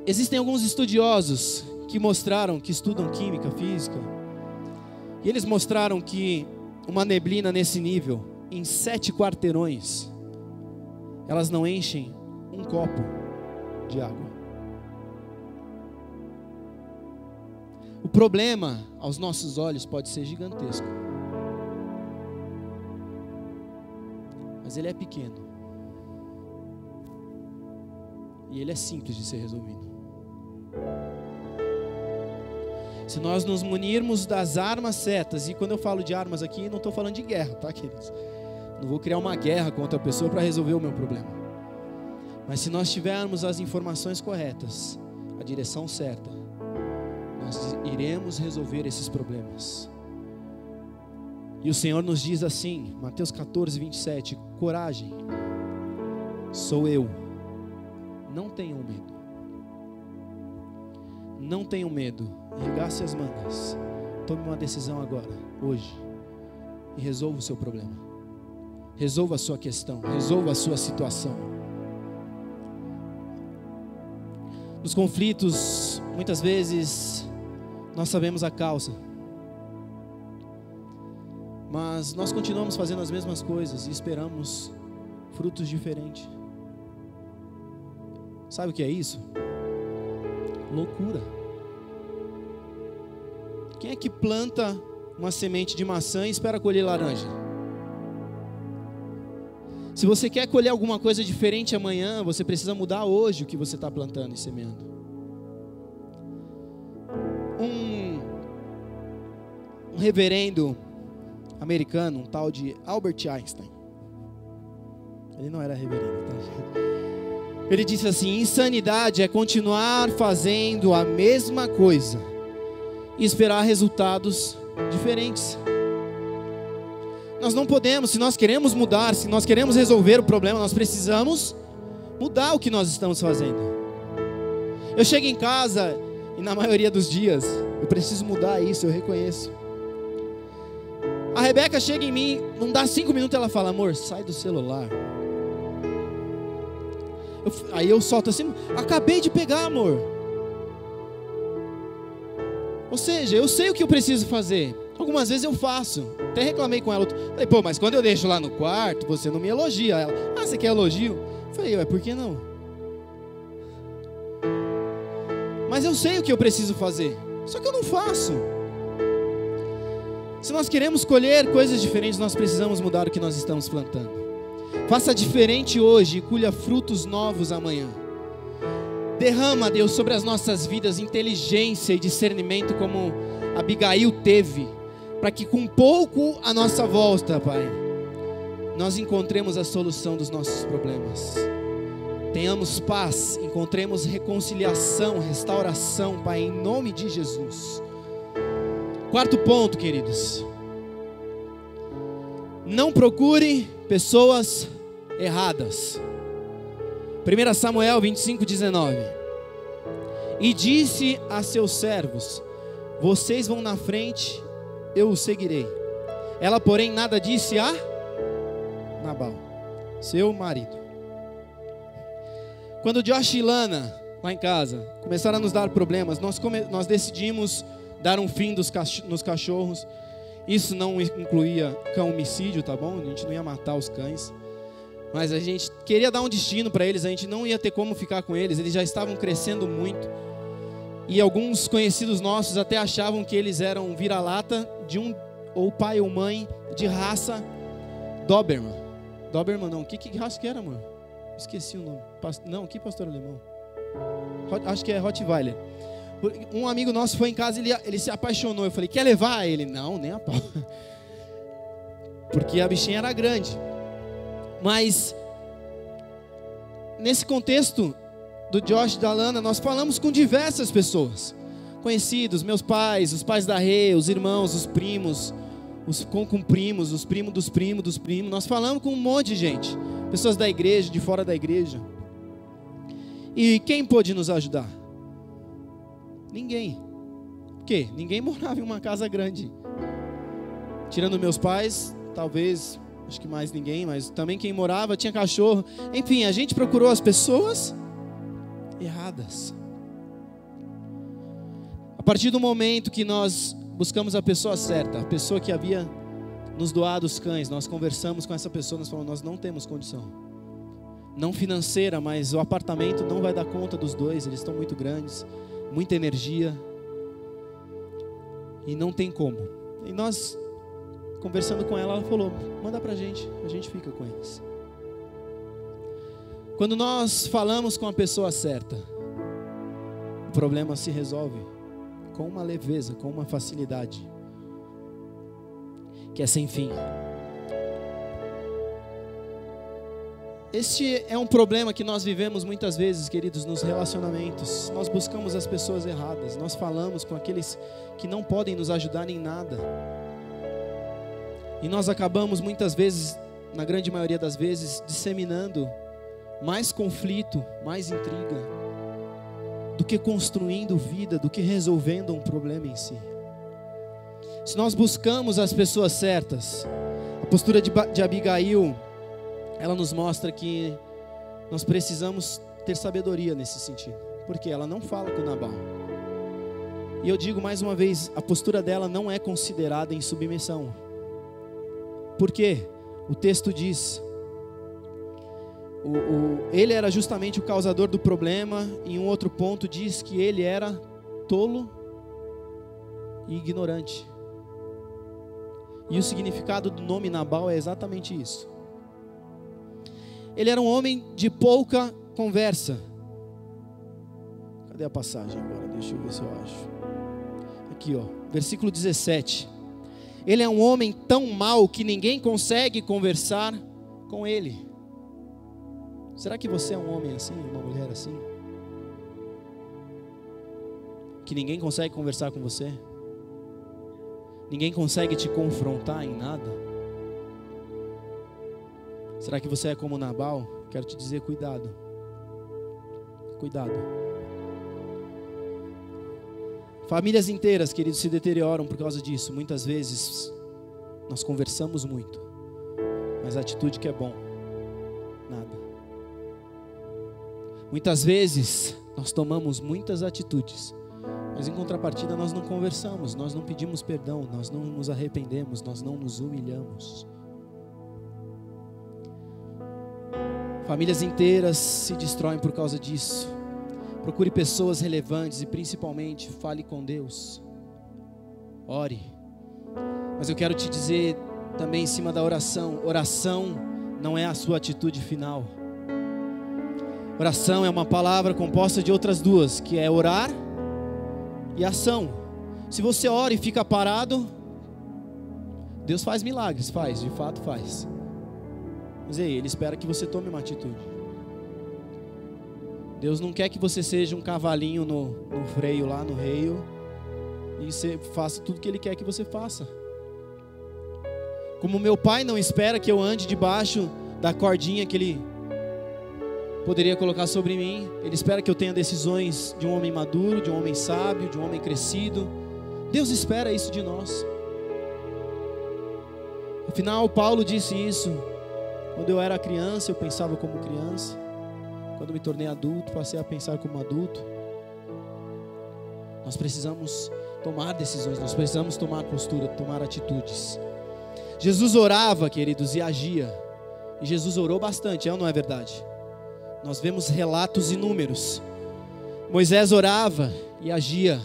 existem alguns estudiosos que mostraram, que estudam química, física, e eles mostraram que uma neblina nesse nível, em 7 quarteirões, elas não enchem um copo de água. O problema, aos nossos olhos, pode ser gigantesco, mas ele é pequeno, e ele é simples de ser resolvido. Se nós nos munirmos das armas certas, e quando eu falo de armas aqui, não estou falando de guerra, tá, queridos? Não vou criar uma guerra contra a pessoa para resolver o meu problema. Mas se nós tivermos as informações corretas, a direção certa, nós iremos resolver esses problemas. E o Senhor nos diz assim, Mateus 14, 27, coragem, sou eu, não tenham medo. Não tenham medo, arregace as mangas, tome uma decisão agora, hoje, e resolva o seu problema. Resolva a sua questão, resolva a sua situação. Nos conflitos, muitas vezes, nós sabemos a causa, mas nós continuamos fazendo as mesmas coisas e esperamos frutos diferentes. Sabe o que é isso? Loucura. Quem é que planta uma semente de maçã e espera colher laranja? Se você quer colher alguma coisa diferente amanhã, você precisa mudar hoje o que você está plantando e semeando. Um reverendo americano, um tal de Albert Einstein. Ele não era reverendo, tá? Ele disse assim: insanidade é continuar fazendo a mesma coisa e esperar resultados diferentes. Nós não podemos, se nós queremos mudar, se nós queremos resolver o problema, nós precisamos mudar o que nós estamos fazendo. Eu chego em casa e na maioria dos dias eu preciso mudar isso, eu reconheço. A Rebeca chega em mim, não dá 5 minutos, ela fala: amor, sai do celular. Aí eu solto assim: acabei de pegar, amor. Ou seja, eu sei o que eu preciso fazer. Algumas vezes eu faço. Até reclamei com ela. Falei: pô, mas quando eu deixo lá no quarto, você não me elogia. Ela: ah, você quer elogio? Falei: ué, por que não? Mas eu sei o que eu preciso fazer, só que eu não faço. Se nós queremos colher coisas diferentes, nós precisamos mudar o que nós estamos plantando. Faça diferente hoje e colha frutos novos amanhã. Derrama, Deus, sobre as nossas vidas inteligência e discernimento como Abigail teve, para que com pouco à nossa volta, Pai, nós encontremos a solução dos nossos problemas. Tenhamos paz, encontremos reconciliação, restauração, Pai, em nome de Jesus. 4º ponto, queridos: não procure pessoas erradas. 1 Samuel 25:19. E disse a seus servos: vocês vão na frente, eu os seguirei. Ela, porém, nada disse a Nabal, seu marido. Quando Josh e Lana, lá em casa, começaram a nos dar problemas, nós decidimos dar um fim nos cachorros. Isso não incluía cão homicídio, tá bom? A gente não ia matar os cães, mas a gente queria dar um destino para eles. A gente não ia ter como ficar com eles, eles já estavam crescendo muito. E alguns conhecidos nossos até achavam que eles eram vira-lata de um ou pai ou mãe de raça Doberman. Doberman não, que raça que era, mano? Esqueci o nome. Não, que pastor alemão? Acho que é Rottweiler. Um amigo nosso foi em casa e ele se apaixonou. Eu falei: quer levar? Ele: não, nem a pau. Porque a bichinha era grande. Mas nesse contexto do Josh e da Lana, nós falamos com diversas pessoas, conhecidos, meus pais, os pais da Rê, os irmãos, os primos, os primos, os primos dos primos dos primos. Nós falamos com um monte de gente, pessoas da igreja, de fora da igreja. E quem pôde nos ajudar? Ninguém. Por quê? Ninguém morava em uma casa grande. Tirando meus pais, talvez, acho que mais ninguém, mas também quem morava tinha cachorro. Enfim, a gente procurou as pessoas erradas. A partir do momento que nós buscamos a pessoa certa, a pessoa que havia nos doado os cães, nós conversamos com essa pessoa, nós falamos: nós não temos condição. Não financeira, mas o apartamento não vai dar conta dos dois, eles estão muito grandes, muita energia, e não tem como. E nós, conversando com ela, ela falou: manda pra gente, a gente fica com eles. Quando nós falamos com a pessoa certa, o problema se resolve com uma leveza, com uma facilidade, que é sem fim. Este é um problema que nós vivemos muitas vezes, queridos, nos relacionamentos. Nós buscamos as pessoas erradas, nós falamos com aqueles que não podem nos ajudar em nada. E nós acabamos muitas vezes, na grande maioria das vezes, disseminando mais conflito, mais intriga, do que construindo vida, do que resolvendo um problema em si. Se nós buscamos as pessoas certas, a postura de Abigail, ela nos mostra que nós precisamos ter sabedoria nesse sentido, porque ela não fala com Nabal. E eu digo mais uma vez, a postura dela não é considerada em submissão. Por quê? O texto diz, ele era justamente o causador do problema. Em um outro ponto diz que ele era tolo e ignorante. E o significado do nome Nabal é exatamente isso. Ele era um homem de pouca conversa. Cadê a passagem agora? Deixa eu ver se eu acho. Aqui, ó, versículo 17. Ele é um homem tão mau que ninguém consegue conversar com ele. Será que você é um homem assim, uma mulher assim? Que ninguém consegue conversar com você? Ninguém consegue te confrontar em nada? Será que você é como Nabal? Quero te dizer, cuidado. Cuidado. Famílias inteiras, queridos, se deterioram por causa disso. Muitas vezes nós conversamos muito, mas a atitude que é bom, nada. Muitas vezes nós tomamos muitas atitudes, mas em contrapartida nós não conversamos, nós não pedimos perdão, nós não nos arrependemos, nós não nos humilhamos. Famílias inteiras se destroem por causa disso. Procure pessoas relevantes e principalmente fale com Deus. Ore. Mas eu quero te dizer também em cima da oração. Oração não é a sua atitude final. Oração é uma palavra composta de outras duas, que é orar e ação. Se você ora e fica parado, Deus faz milagres, faz, de fato faz. Mas aí, Ele espera que você tome uma atitude. Deus não quer que você seja um cavalinho no freio lá, no reio, e você faça tudo que Ele quer que você faça. Como meu pai não espera que eu ande debaixo da cordinha que Ele poderia colocar sobre mim, Ele espera que eu tenha decisões de um homem maduro, de um homem sábio, de um homem crescido. Deus espera isso de nós. Afinal, Paulo disse isso. Quando eu era criança, eu pensava como criança. Quando me tornei adulto, passei a pensar como adulto. Nós precisamos tomar decisões, nós precisamos tomar postura, tomar atitudes. Jesus orava, queridos, e agia. E Jesus orou bastante, é ou não é verdade? Nós vemos relatos inúmeros. Moisés orava e agia.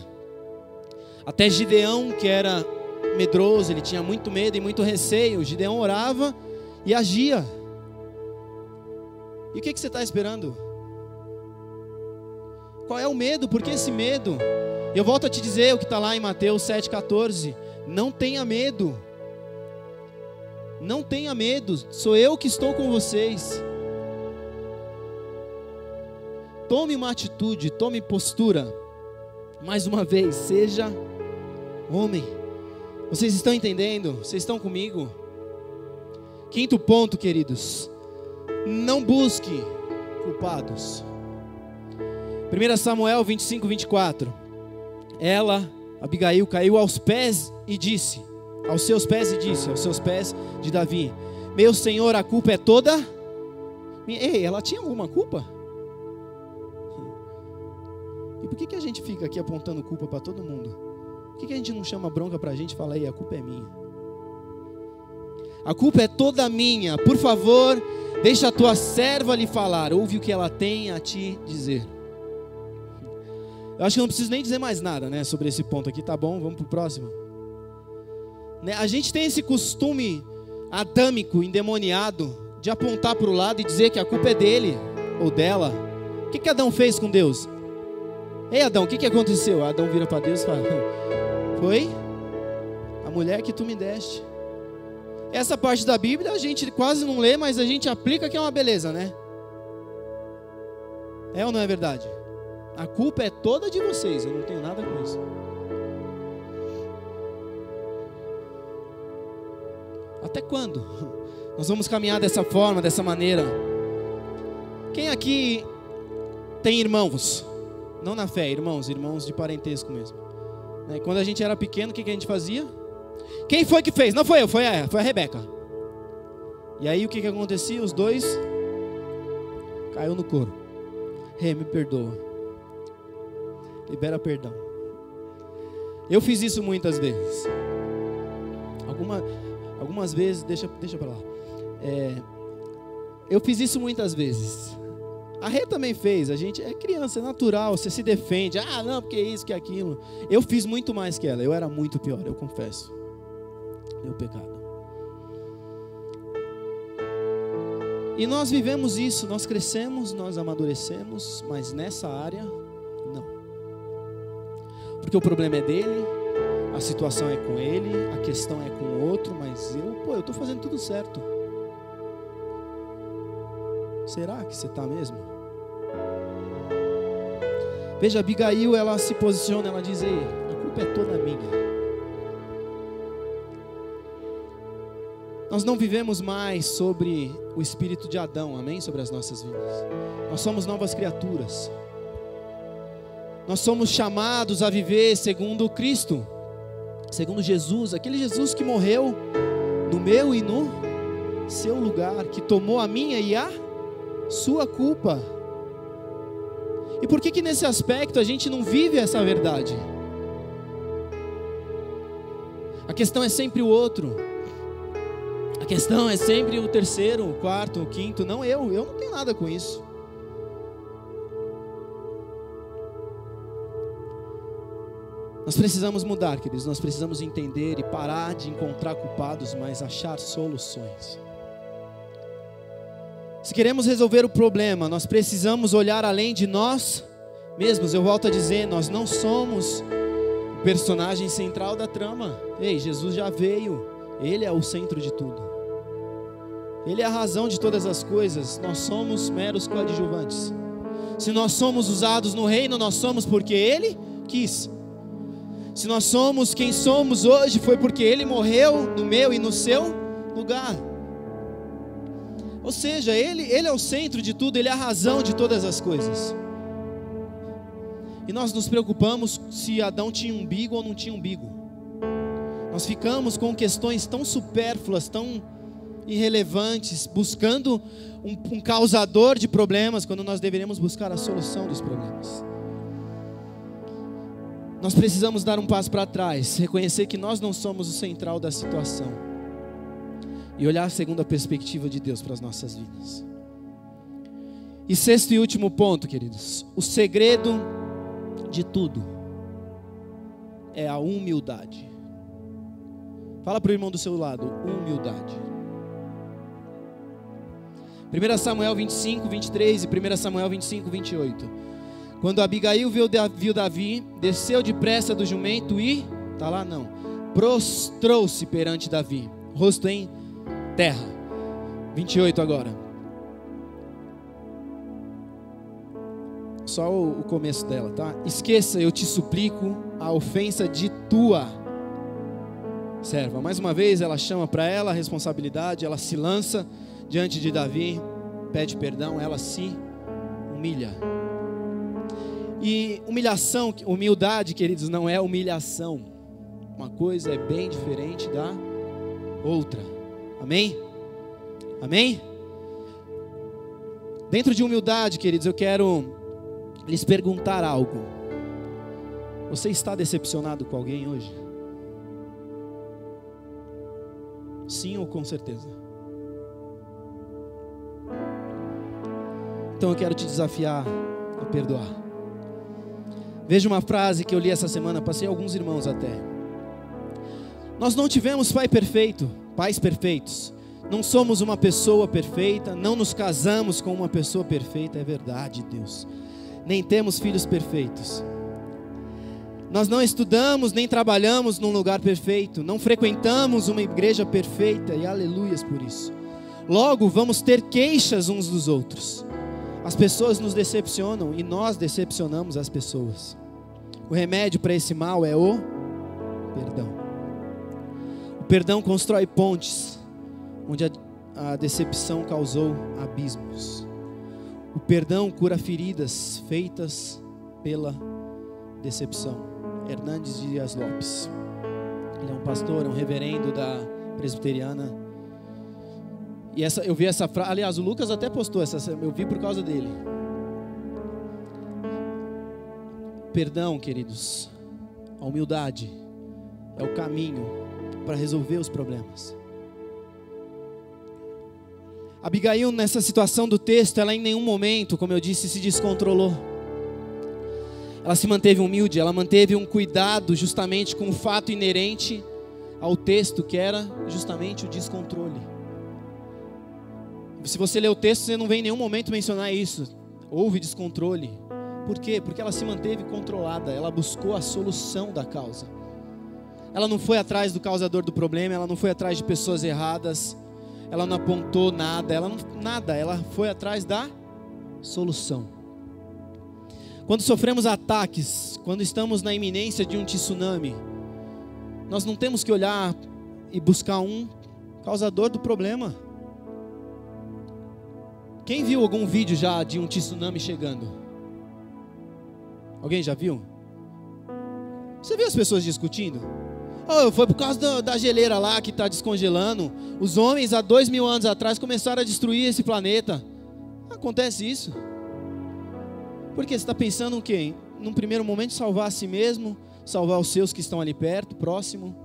Até Gideão, que era medroso, ele tinha muito medo e muito receio. Gideão orava e agia. E o que você está esperando? Qual é o medo? Por que esse medo? Eu volto a te dizer o que está lá em Mateus 7,14. Não tenha medo. Não tenha medo. Sou eu que estou com vocês. Tome uma atitude, tome postura. Mais uma vez, seja homem. Vocês estão entendendo? Vocês estão comigo? Quinto ponto, queridos. Não busque culpados. 1 Samuel 25, 24. Ela, Abigail, caiu aos seus pés e disse, aos seus pés de Davi: meu senhor, a culpa é toda minha. Ei, ela tinha alguma culpa? E por que a gente fica aqui apontando culpa para todo mundo? Por que a gente não chama bronca para a gente e fala: ei, a culpa é minha? A culpa é toda minha. Por favor, deixa a tua serva lhe falar. Ouve o que ela tem a te dizer. Eu acho que não preciso nem dizer mais nada, né, sobre esse ponto aqui, tá bom? Vamos para o próximo. A gente tem esse costume adâmico, endemoniado, de apontar para o lado e dizer que a culpa é dele ou dela. O que Adão fez com Deus? Ei, Adão, o que aconteceu? Adão vira para Deus e fala: foi a mulher que tu me deste. Essa parte da Bíblia a gente quase não lê, mas a gente aplica, que é uma beleza, né? É ou não é verdade? A culpa é toda de vocês, eu não tenho nada com isso. Até quando nós vamos caminhar dessa forma, dessa maneira? Quem aqui tem irmãos? Não na fé, irmãos de parentesco mesmo. Quando a gente era pequeno, o que a gente fazia? Quem foi que fez? Não foi eu, foi a Rebeca. E aí o que acontecia? Os dois caiu no couro. Rei, me perdoa. Libera perdão. Eu fiz isso muitas vezes. Algumas vezes, deixa pra lá. Eu fiz isso muitas vezes. A Rê também fez. A gente é criança, é natural. Você se defende. Ah, não, porque isso, que aquilo. Eu fiz muito mais que ela. Eu era muito pior, eu confesso. Meu pecado. E nós vivemos isso. Nós crescemos, nós amadurecemos. Mas nessa área, não. Porque o problema é dele, a situação é com ele, a questão é com o outro, mas eu estou fazendo tudo certo. Será que você está mesmo? Veja, Abigail, ela se posiciona, ela diz: ei, a culpa é toda minha. Nós não vivemos mais sobre o espírito de Adão, amém? Sobre as nossas vidas. Nós somos novas criaturas. Nós somos chamados a viver segundo Cristo, segundo Jesus, aquele Jesus que morreu no meu e no seu lugar, que tomou a minha e a sua culpa. E por que nesse aspecto a gente não vive essa verdade? A questão é sempre o outro. A questão é sempre o terceiro, o quarto, o quinto. Não eu não tenho nada com isso. Nós precisamos mudar, queridos. Nós precisamos entender e parar de encontrar culpados, mas achar soluções. Se queremos resolver o problema, nós precisamos olhar além de nós mesmos. Eu volto a dizer, nós não somos o personagem central da trama. Ei, Jesus já veio. Ele é o centro de tudo. Ele é a razão de todas as coisas. Nós somos meros coadjuvantes. Se nós somos usados no reino, nós somos porque Ele quis. Se nós somos quem somos hoje, foi porque Ele morreu no meu e no seu lugar. Ou seja, Ele é o centro de tudo, Ele é a razão de todas as coisas. E nós nos preocupamos se Adão tinha umbigo ou não tinha umbigo. Nós ficamos com questões tão supérfluas, tão irrelevantes, buscando um causador de problemas, quando nós deveríamos buscar a solução dos problemas. Nós precisamos dar um passo para trás, reconhecer que nós não somos o central da situação e olhar segundo a perspectiva de Deus para as nossas vidas. E sexto e último ponto, queridos, o segredo de tudo é a humildade. Fala para o irmão do seu lado, humildade. 1 Samuel 25, 23 e 1 Samuel 25, 28. Quando Abigail viu Davi, desceu depressa do jumento e, está lá não, prostrou-se perante Davi, rosto em terra. 28 agora. Só o começo dela, tá? Esqueça, eu te suplico, a ofensa de tua serva. Mais uma vez ela chama para ela a responsabilidade, ela se lança diante de Davi, pede perdão, ela se humilha. E humildade, queridos, não é humilhação. Uma coisa é bem diferente da outra. Amém? Amém? Dentro de humildade, queridos, eu quero lhes perguntar algo. Você está decepcionado com alguém hoje? Sim ou com certeza? Então eu quero te desafiar a perdoar. Veja uma frase que eu li essa semana, passei alguns irmãos até. Nós não tivemos pais perfeitos. Não somos uma pessoa perfeita, não nos casamos com uma pessoa perfeita, é verdade, Deus. Nem temos filhos perfeitos. Nós não estudamos nem trabalhamos num lugar perfeito, não frequentamos uma igreja perfeita, e aleluias por isso. Logo, vamos ter queixas uns dos outros. As pessoas nos decepcionam e nós decepcionamos as pessoas. O remédio para esse mal é o perdão. O perdão constrói pontes, onde a decepção causou abismos. O perdão cura feridas feitas pela decepção. Hernandes Dias Lopes. Ele é um pastor, um reverendo da presbiteriana. E eu vi essa frase, aliás, o Lucas até postou eu vi por causa dele. Perdão, queridos, a humildade é o caminho para resolver os problemas. Abigail, nessa situação do texto, ela em nenhum momento, como eu disse, se descontrolou. Ela se manteve humilde, ela manteve um cuidado justamente com o fato inerente ao texto, que era justamente o descontrole. Se você ler o texto, você não vê em nenhum momento mencionar isso. Houve descontrole. Por quê? Porque ela se manteve controlada, ela buscou a solução da causa. Ela não foi atrás do causador do problema, ela não foi atrás de pessoas erradas. ela não apontou nada, ela foi atrás da solução. Quando sofremos ataques, quando estamos na iminência de um tsunami, nós não temos que olhar e buscar um causador do problema. Quem viu algum vídeo já de um tsunami chegando? Alguém já viu? Você viu as pessoas discutindo? Oh, foi por causa da geleira lá que está descongelando. Os homens há 2000 anos atrás começaram a destruir esse planeta. Acontece isso. Porque você está pensando o quê? Num primeiro momento salvar a si mesmo, salvar os seus que estão ali perto, próximo.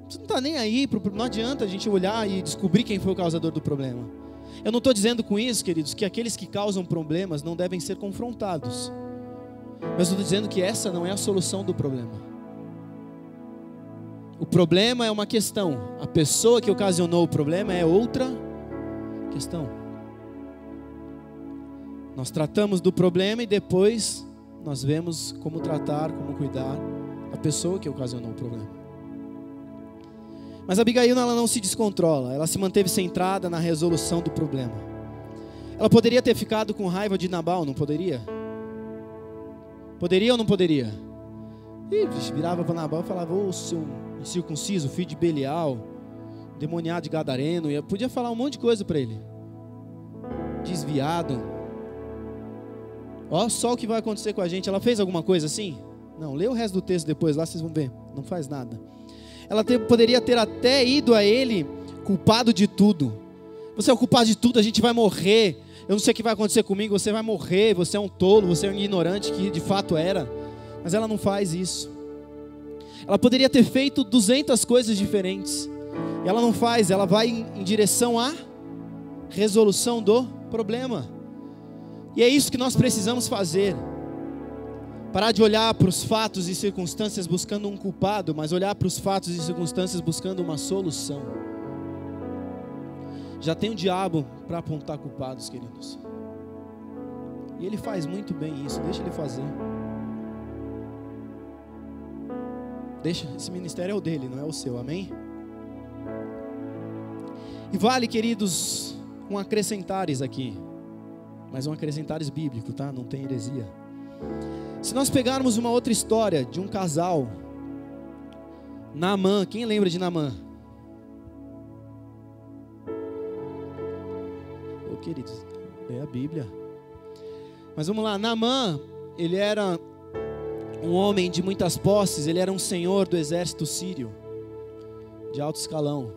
Você não está nem aí, não adianta a gente olhar e descobrir quem foi o causador do problema. Eu não estou dizendo com isso, queridos, que aqueles que causam problemas não devem ser confrontados. Mas estou dizendo que essa não é a solução do problema. O problema é uma questão, a pessoa que ocasionou o problema é outra questão. Nós tratamos do problema e depois nós vemos como tratar, como cuidar da pessoa que ocasionou o problema. Mas Abigail, ela não se descontrola, ela se manteve centrada na resolução do problema. Ela poderia ter ficado com raiva de Nabal, não poderia? Poderia ou não poderia? E virava para Nabal e falava: ô seu incircunciso, filho de Belial, demoniado de Gadareno. E podia falar um monte de coisa para ele. Desviado. Olha só o que vai acontecer com a gente. Ela fez alguma coisa assim? Não, lê o resto do texto depois, lá vocês vão ver. Não faz nada. Ela poderia ter até ido a ele culpado de tudo. Você é o culpado de tudo, a gente vai morrer. Eu não sei o que vai acontecer comigo, você vai morrer, você é um tolo, você é um ignorante, que de fato era. Mas ela não faz isso. Ela poderia ter feito 200 coisas diferentes. E ela não faz, ela vai em direção à resolução do problema. E é isso que nós precisamos fazer. Parar de olhar para os fatos e circunstâncias buscando um culpado, mas olhar para os fatos e circunstâncias buscando uma solução. Já tem o diabo para apontar culpados, queridos. E ele faz muito bem isso, deixa ele fazer. Deixa, esse ministério é o dele, não é o seu, amém? E vale, queridos, um acrescentares aqui. Mas um acrescentares bíblico, tá? Não tem heresia. Se nós pegarmos uma outra história de um casal, Naamã, quem lembra de Naamã? Ô queridos, é a Bíblia. Mas vamos lá, Naamã, ele era um homem de muitas posses, ele era um senhor do exército sírio, de alto escalão.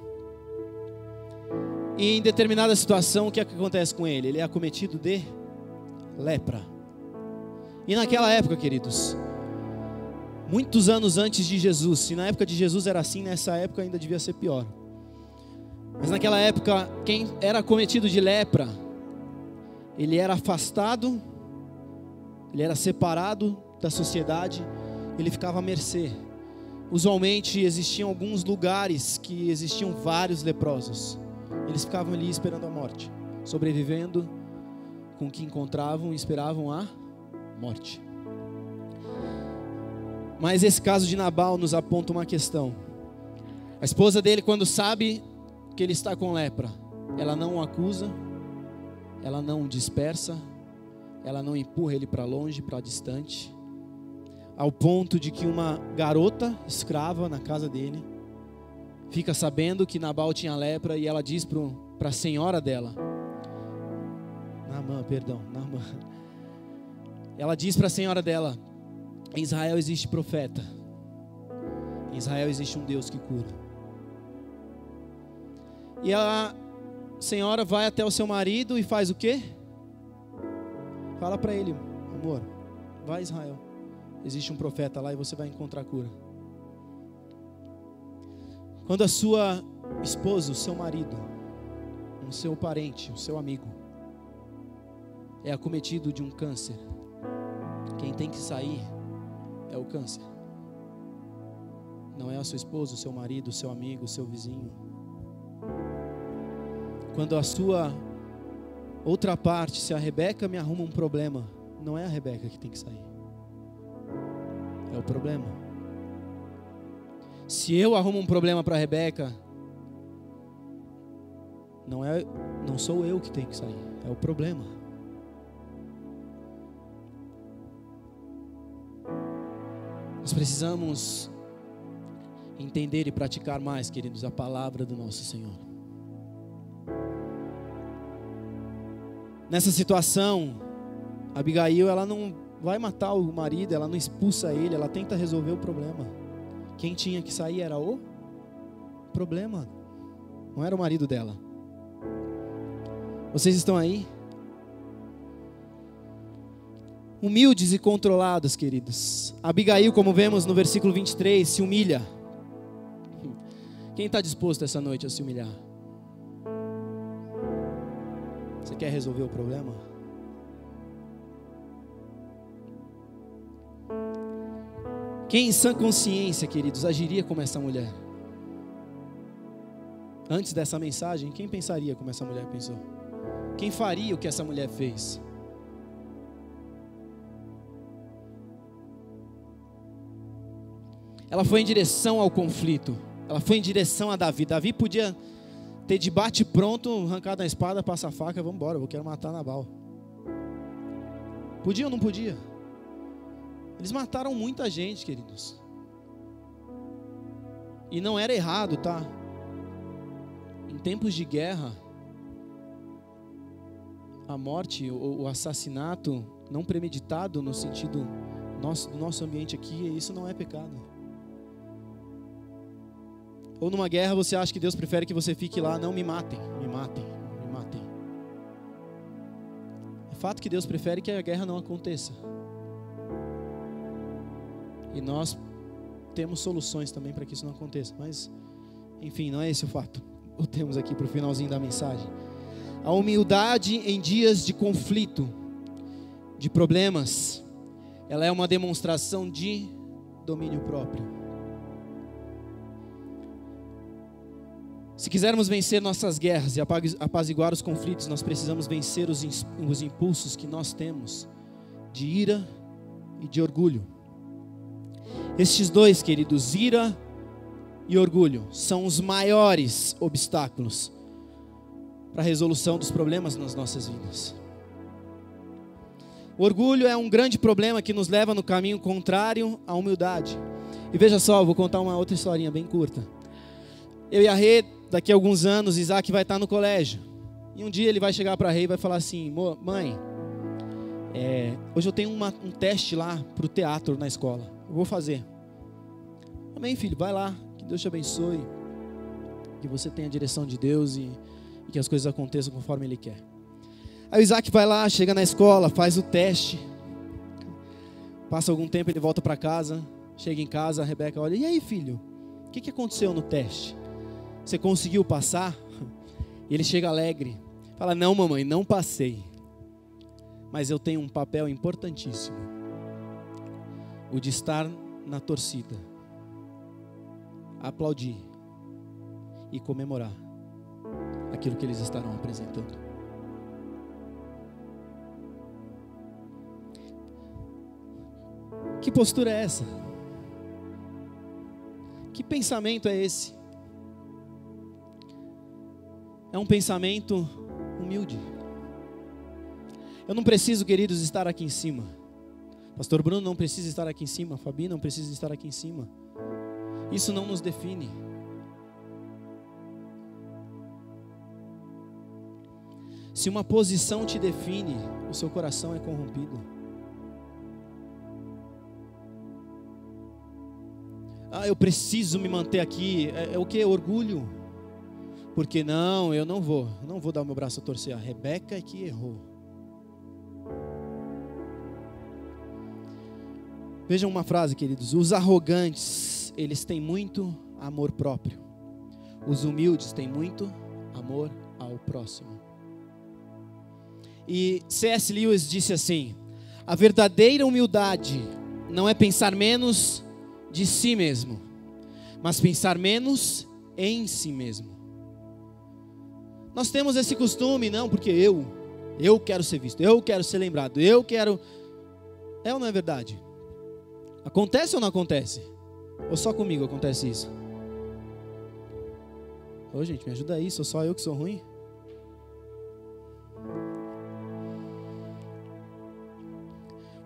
E em determinada situação, o que é que acontece com ele? Ele é acometido de lepra. E naquela época, queridos, muitos anos antes de Jesus, se na época de Jesus era assim, nessa época ainda devia ser pior. Mas naquela época, quem era acometido de lepra, ele era afastado, ele era separado da sociedade, ele ficava à mercê. Usualmente existiam alguns lugares que existiam vários leprosos. Eles ficavam ali esperando a morte, sobrevivendo com o que encontravam e esperavam a morte. Mas esse caso de Nabal nos aponta uma questão. A esposa dele, quando sabe que ele está com lepra, ela não o acusa, ela não o dispersa, ela não empurra ele para longe, para distante, ao ponto de que uma garota escrava na casa dele fica sabendo que Nabal tinha lepra e ela diz para a senhora dela, Naamã, ela diz para a senhora dela: em Israel existe profeta, em Israel existe um Deus que cura. E a senhora vai até o seu marido e faz o quê? Fala para ele: amor, vai a Israel, existe um profeta lá e você vai encontrar cura. Quando a sua esposa, o seu marido, o seu parente, o seu amigo é acometido de um câncer, quem tem que sair é o câncer. Não é a sua esposa, o seu marido, o seu amigo, o seu vizinho. Quando a sua outra parte, se a Rebeca me arruma um problema, não é a Rebeca que tem que sair, é o problema. Se eu arrumo um problema para a Rebeca, Não sou eu que tenho que sair, é o problema. Nós precisamos entender e praticar mais, queridos, a palavra do nosso Senhor. Nessa situação, Abigail, ela não vai matar o marido, ela não expulsa ele, ela tenta resolver o problema. Quem tinha que sair era o problema, não era o marido dela. Vocês estão aí? Humildes e controlados, queridos. Abigail, como vemos no versículo 23, se humilha. Quem está disposto essa noite a se humilhar? Você quer resolver o problema? Quem em sã consciência, queridos, agiria como essa mulher? Antes dessa mensagem, quem pensaria como essa mulher pensou? Quem faria o que essa mulher fez? Ela foi em direção ao conflito. Ela foi em direção a Davi. Davi podia ter de bate pronto, arrancado a espada, passar a faca, vamos embora, eu quero matar Nabal. Podia ou não podia? Eles mataram muita gente, queridos. E não era errado, tá? Em tempos de guerra, a morte, o assassinato não premeditado no sentido do nosso ambiente aqui, isso não é pecado. Ou numa guerra você acha que Deus prefere que você fique lá, não, me matem, me matem, me matem. É fato que Deus prefere que a guerra não aconteça. E nós temos soluções também para que isso não aconteça. Mas, enfim, não é esse o fato. Voltemos aqui para o finalzinho da mensagem. A humildade em dias de conflito, de problemas, ela é uma demonstração de domínio próprio. Se quisermos vencer nossas guerras e apaziguar os conflitos, nós precisamos vencer os impulsos que nós temos de ira e de orgulho. Estes dois, queridos, ira e orgulho, são os maiores obstáculos para a resolução dos problemas nas nossas vidas. O orgulho é um grande problema que nos leva no caminho contrário à humildade. E veja só, eu vou contar uma outra historinha bem curta. Eu e a Rê, daqui a alguns anos, Isaac vai estar no colégio. E um dia ele vai chegar para a Rê e vai falar assim: mãe, hoje eu tenho um teste lá para o teatro na escola. Eu vou fazer. Amém, filho, vai lá. Que Deus te abençoe. Que você tenha a direção de Deus e que as coisas aconteçam conforme Ele quer. Aí o Isaac vai lá, chega na escola, faz o teste. Passa algum tempo, ele volta para casa. Chega em casa, a Rebeca olha: e aí, filho, o que aconteceu no teste? Você conseguiu passar? E ele chega alegre. Fala: não, mamãe, não passei. Mas eu tenho um papel importantíssimo. O de estar na torcida, aplaudir e comemorar aquilo que eles estarão apresentando. Que postura é essa? Que pensamento é esse? É um pensamento humilde. Eu não preciso, queridos, estar aqui em cima. Pastor Bruno não precisa estar aqui em cima. Fabi não precisa estar aqui em cima. Isso não nos define. Se uma posição te define, o seu coração é corrompido. Eu preciso me manter aqui. É o que? Orgulho. Porque não, eu não vou dar o meu braço a torcer. A Rebeca é que errou. Vejam uma frase, queridos: os arrogantes, eles têm muito amor próprio. Os humildes têm muito amor ao próximo. E C.S. Lewis disse assim: a verdadeira humildade não é pensar menos de si mesmo, mas pensar menos em si mesmo. Nós temos esse costume, não, porque eu quero ser visto, eu quero ser lembrado, eu quero... É ou não é verdade? Acontece ou não acontece? Ou só comigo acontece isso? Ô, gente, me ajuda aí, sou só eu que sou ruim?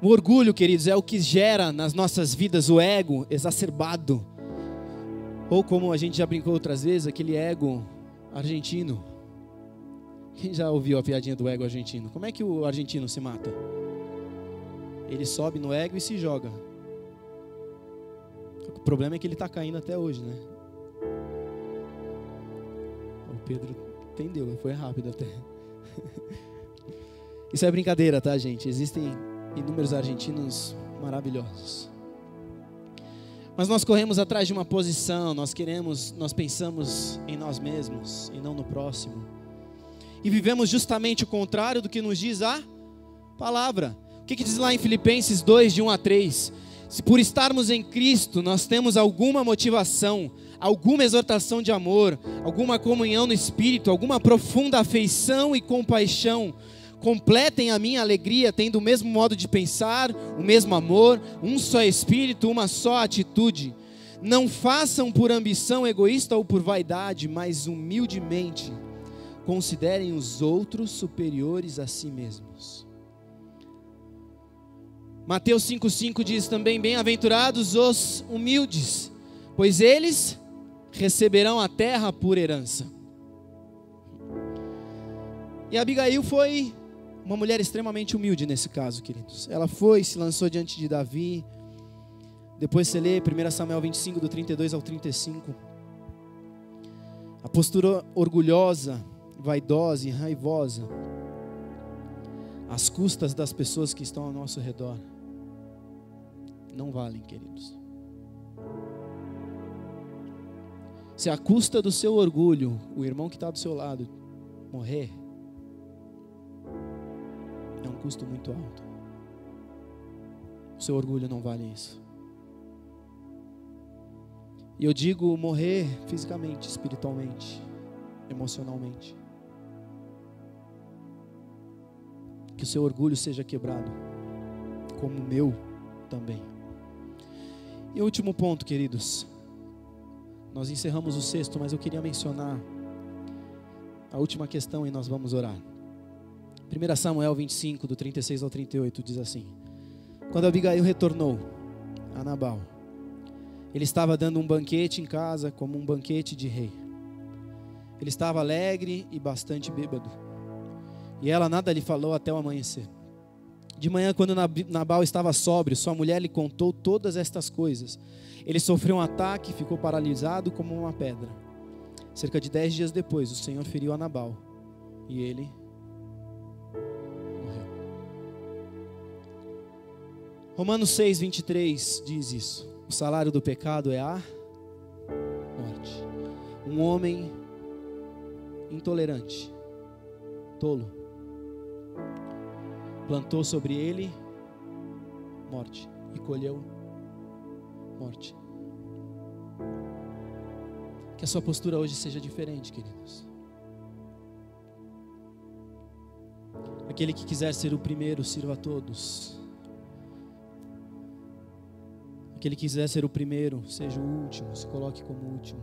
O orgulho, queridos, é o que gera nas nossas vidas o ego exacerbado. Ou como a gente já brincou outras vezes, aquele ego argentino. Quem já ouviu a piadinha do ego argentino? Como é que o argentino se mata? Ele sobe no ego e se joga. O problema é que ele está caindo até hoje, né? O Pedro entendeu, foi rápido até. Isso é brincadeira, tá, gente? Existem inúmeros argentinos maravilhosos. Mas nós corremos atrás de uma posição, nós pensamos em nós mesmos e não no próximo. E vivemos justamente o contrário do que nos diz a palavra. O que diz lá em Filipenses 2, de 1 a 3? Se por estarmos em Cristo nós temos alguma motivação, alguma exortação de amor, alguma comunhão no Espírito, alguma profunda afeição e compaixão, completem a minha alegria, tendo o mesmo modo de pensar, o mesmo amor, um só Espírito, uma só atitude. Não façam por ambição egoísta ou por vaidade, mas humildemente considerem os outros superiores a si mesmos. Mateus 5,5 diz também: bem-aventurados os humildes, pois eles receberão a terra por herança. E Abigail foi uma mulher extremamente humilde nesse caso, queridos. Ela se lançou diante de Davi. Depois você lê 1 Samuel 25, do 32 ao 35. A postura orgulhosa, vaidosa e raivosa, às custas das pessoas que estão ao nosso redor, não valem, queridos. Se a custa do seu orgulho, o irmão que está do seu lado morrer, é um custo muito alto. O seu orgulho não vale isso. E eu digo morrer fisicamente, espiritualmente, emocionalmente. Que o seu orgulho seja quebrado, como o meu também. E o último ponto, queridos. Nós encerramos o sexto, mas eu queria mencionar a última questão e nós vamos orar. 1 Samuel 25, do 36 ao 38, diz assim: quando Abigail retornou a Nabal, ele estava dando um banquete em casa, como um banquete de rei. Ele estava alegre e bastante bêbado, e ela nada lhe falou até o amanhecer. De manhã, quando Nabal estava sóbrio, sua mulher lhe contou todas estas coisas. Ele sofreu um ataque e ficou paralisado como uma pedra. Cerca de 10 dias depois, o Senhor feriu a Nabal, e ele morreu. Romanos 6, 23 diz isso: o salário do pecado é a morte. Um homem intolerante, tolo, plantou sobre ele morte e colheu morte. Que a sua postura hoje seja diferente, queridos. Aquele que quiser ser o primeiro, sirva a todos. Aquele que quiser ser o primeiro, seja o último, se coloque como último.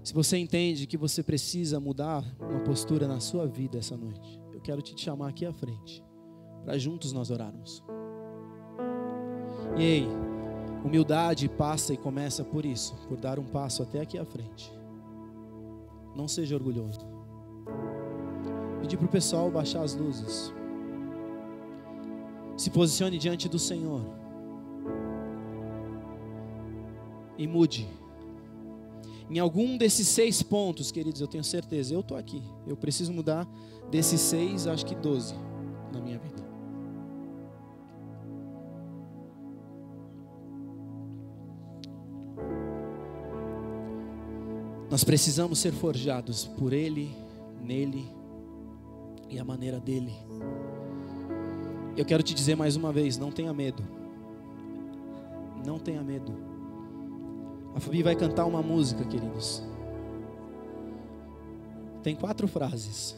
Se você entende que você precisa mudar uma postura na sua vida essa noite, eu quero te chamar aqui à frente, para juntos nós orarmos. E aí, humildade passa e começa por isso, por dar um passo até aqui à frente. Não seja orgulhoso. Pedir para o pessoal baixar as luzes. Se posicione diante do Senhor e mude. Em algum desses 6 pontos, queridos, eu tenho certeza, eu estou aqui. Eu preciso mudar desses 6, acho que 12 na minha vida. Nós precisamos ser forjados por Ele, nele e a maneira dele. Eu quero te dizer mais uma vez, não tenha medo. Não tenha medo. A Fabi vai cantar uma música, queridos. Tem 4 frases.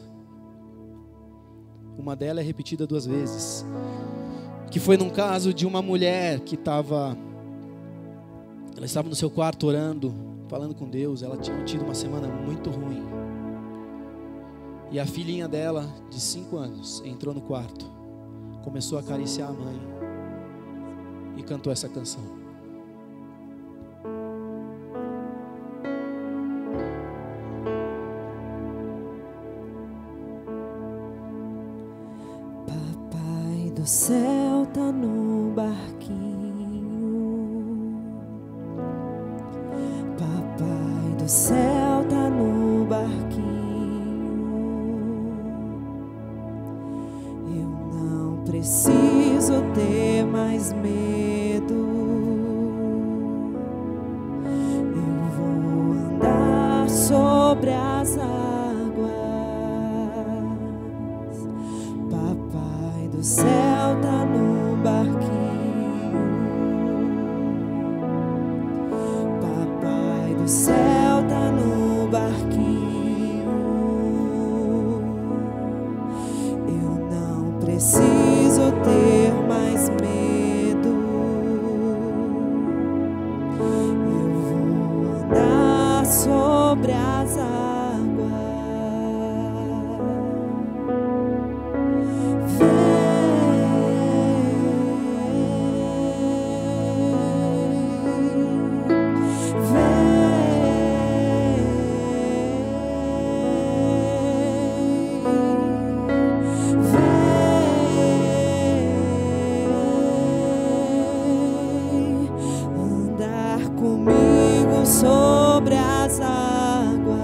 Uma delas é repetida 2 vezes. Que foi num caso de uma mulher que ela estava no seu quarto orando, falando com Deus. Ela tinha tido uma semana muito ruim. E a filhinha dela, de 5 anos, entrou no quarto, começou a acariciar a mãe e cantou essa canção. Papai do céu tá no barquinho. Papai do céu tá no barquinho. Eu não preciso ter mais medo. Eu vou andar sobre as águas. Papai do céu tá no barquinho. Papai do céu tá no barquinho. Eu não preciso ter mais medo. Eu vou andar sobre as águas. Andar comigo sobre as águas.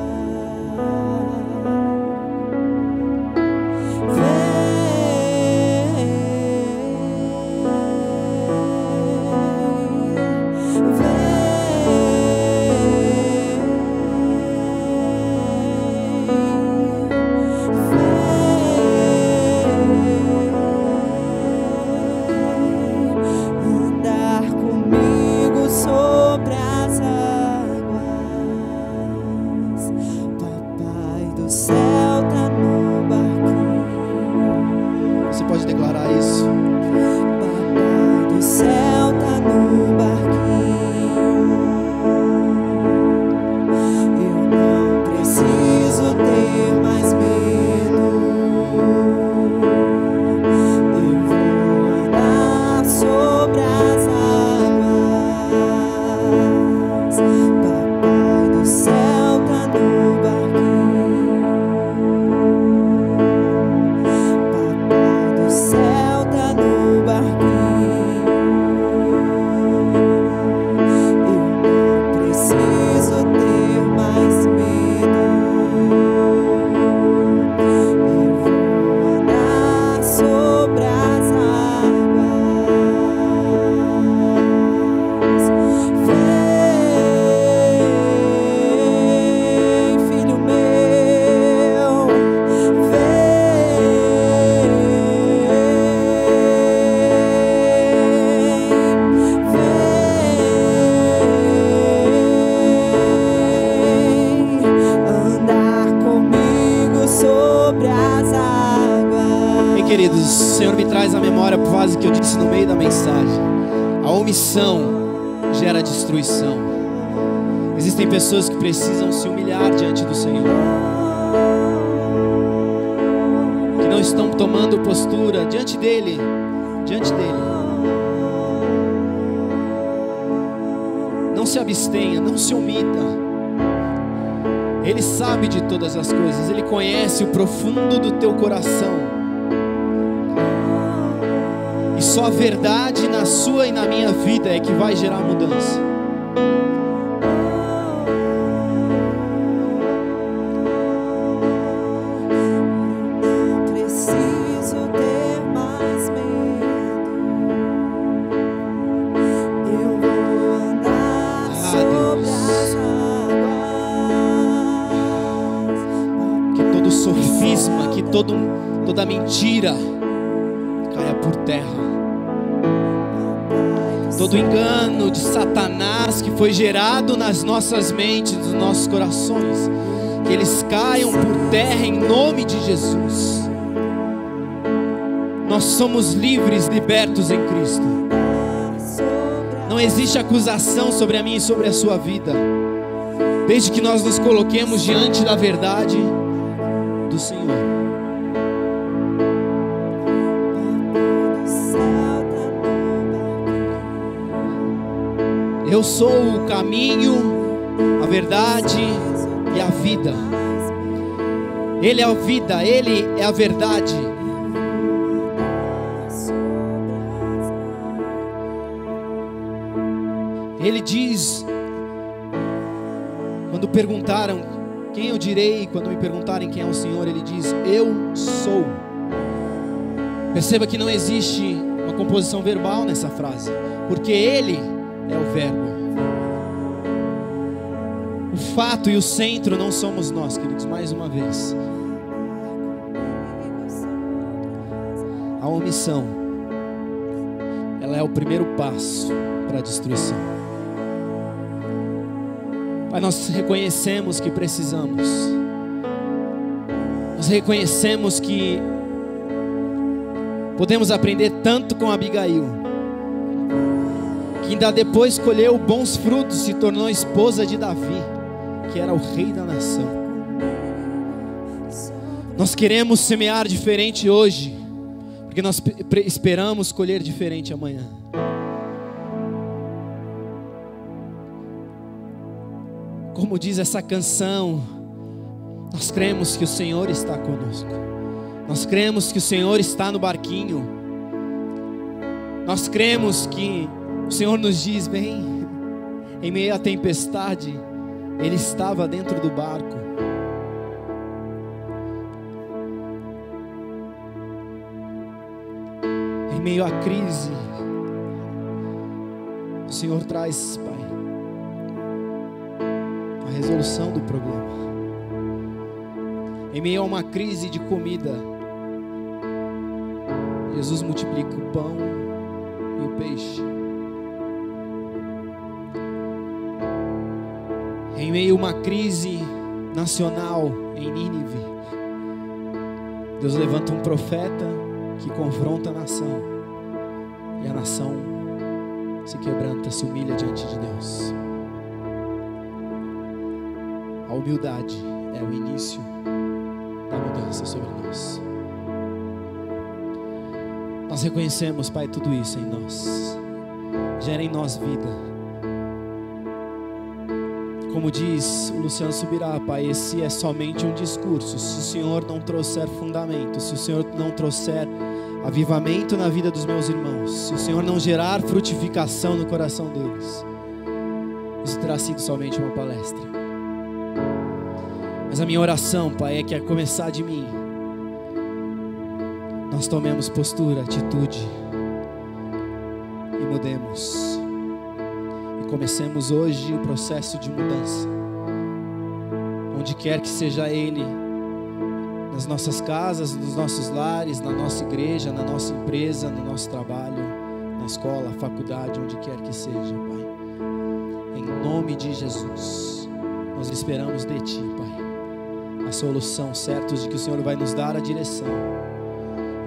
Andar comigo sobre as águas. Papai do céu tá no barquinho. Você pode declarar isso? Papai do céu tá no barquinho. Eu não preciso ter mais medo. Eu vou andar sobre as águas. Papai do céu tá no barquinho. Papai do céu tá no barquinho. Eu não preciso ter mais medo. Eu vou andar sobre as águas. Vem, filho meu, vem andar comigo sobre as águas. E queridos, o Senhor me traz à memória a frase que eu disse no meio da mensagem: a omissão gera destruição. Existem pessoas que precisam se humilhar diante do Senhor, que não estão tomando postura diante dele, Não se abstenha, não se omita. Ele sabe de todas as coisas, Ele conhece o profundo do teu coração. E só a verdade na sua e na minha vida é que vai gerar mudança. Não preciso ter mais medo. Eu vou andar sobre as águas. Que todo sofisma, que toda mentira caia por terra. Todo engano de Satanás que foi gerado nas nossas mentes, nos nossos corações, que eles caiam por terra em nome de Jesus. Nós somos livres, libertos em Cristo. Não existe acusação sobre a minha e sobre a sua vida, desde que nós nos coloquemos diante da verdade do Senhor. Eu sou o caminho, a verdade e a vida. Ele é a vida, Ele é a verdade. Ele diz, quando perguntaram quem eu direi, quando me perguntarem quem é o Senhor, Ele diz, eu sou. Perceba que não existe uma composição verbal nessa frase, porque Ele é o verbo. O fato e o centro não somos nós, queridos, mais uma vez. A omissão, ela é o primeiro passo para a destruição. Pai, nós reconhecemos que precisamos. Nós reconhecemos que podemos aprender tanto com Abigail, que ainda depois colheu bons frutos, se tornou esposa de Davi, que era o rei da nação. Nós queremos semear diferente hoje, porque nós esperamos colher diferente amanhã. Como diz essa canção, nós cremos que o Senhor está conosco. Nós cremos que o Senhor está no barquinho. Nós cremos que o Senhor nos diz, bem, em meio à tempestade, Ele estava dentro do barco. Em meio à crise, o Senhor traz, Pai, a resolução do problema. Em meio a uma crise de comida, Jesus multiplica o pão e o peixe. Em meio a uma crise nacional em Nínive, Deus levanta um profeta que confronta a nação, e a nação se quebranta, se humilha diante de Deus. A humildade é o início da mudança sobre nós. Nós reconhecemos, Pai, tudo isso em nós. Gera em nós vida. Como diz o Luciano Subirá, Pai, esse é somente um discurso. Se o Senhor não trouxer fundamento, se o Senhor não trouxer avivamento na vida dos meus irmãos, se o Senhor não gerar frutificação no coração deles, isso terá sido somente uma palestra. Mas a minha oração, Pai, é que a começar de mim, nós tomemos postura, atitude e mudemos. E comecemos hoje o processo de mudança. Onde quer que seja ele, nas nossas casas, nos nossos lares, na nossa igreja, na nossa empresa, no nosso trabalho, na escola, faculdade, onde quer que seja, Pai. Em nome de Jesus, nós esperamos de Ti, Pai, a solução, certos de que o Senhor vai nos dar a direção.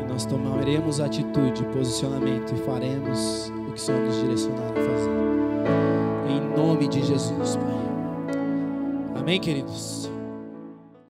E nós tomaremos atitude, posicionamento e faremos o que o Senhor nos direcionar a fazer. Em nome de Jesus, Pai. Amém, queridos?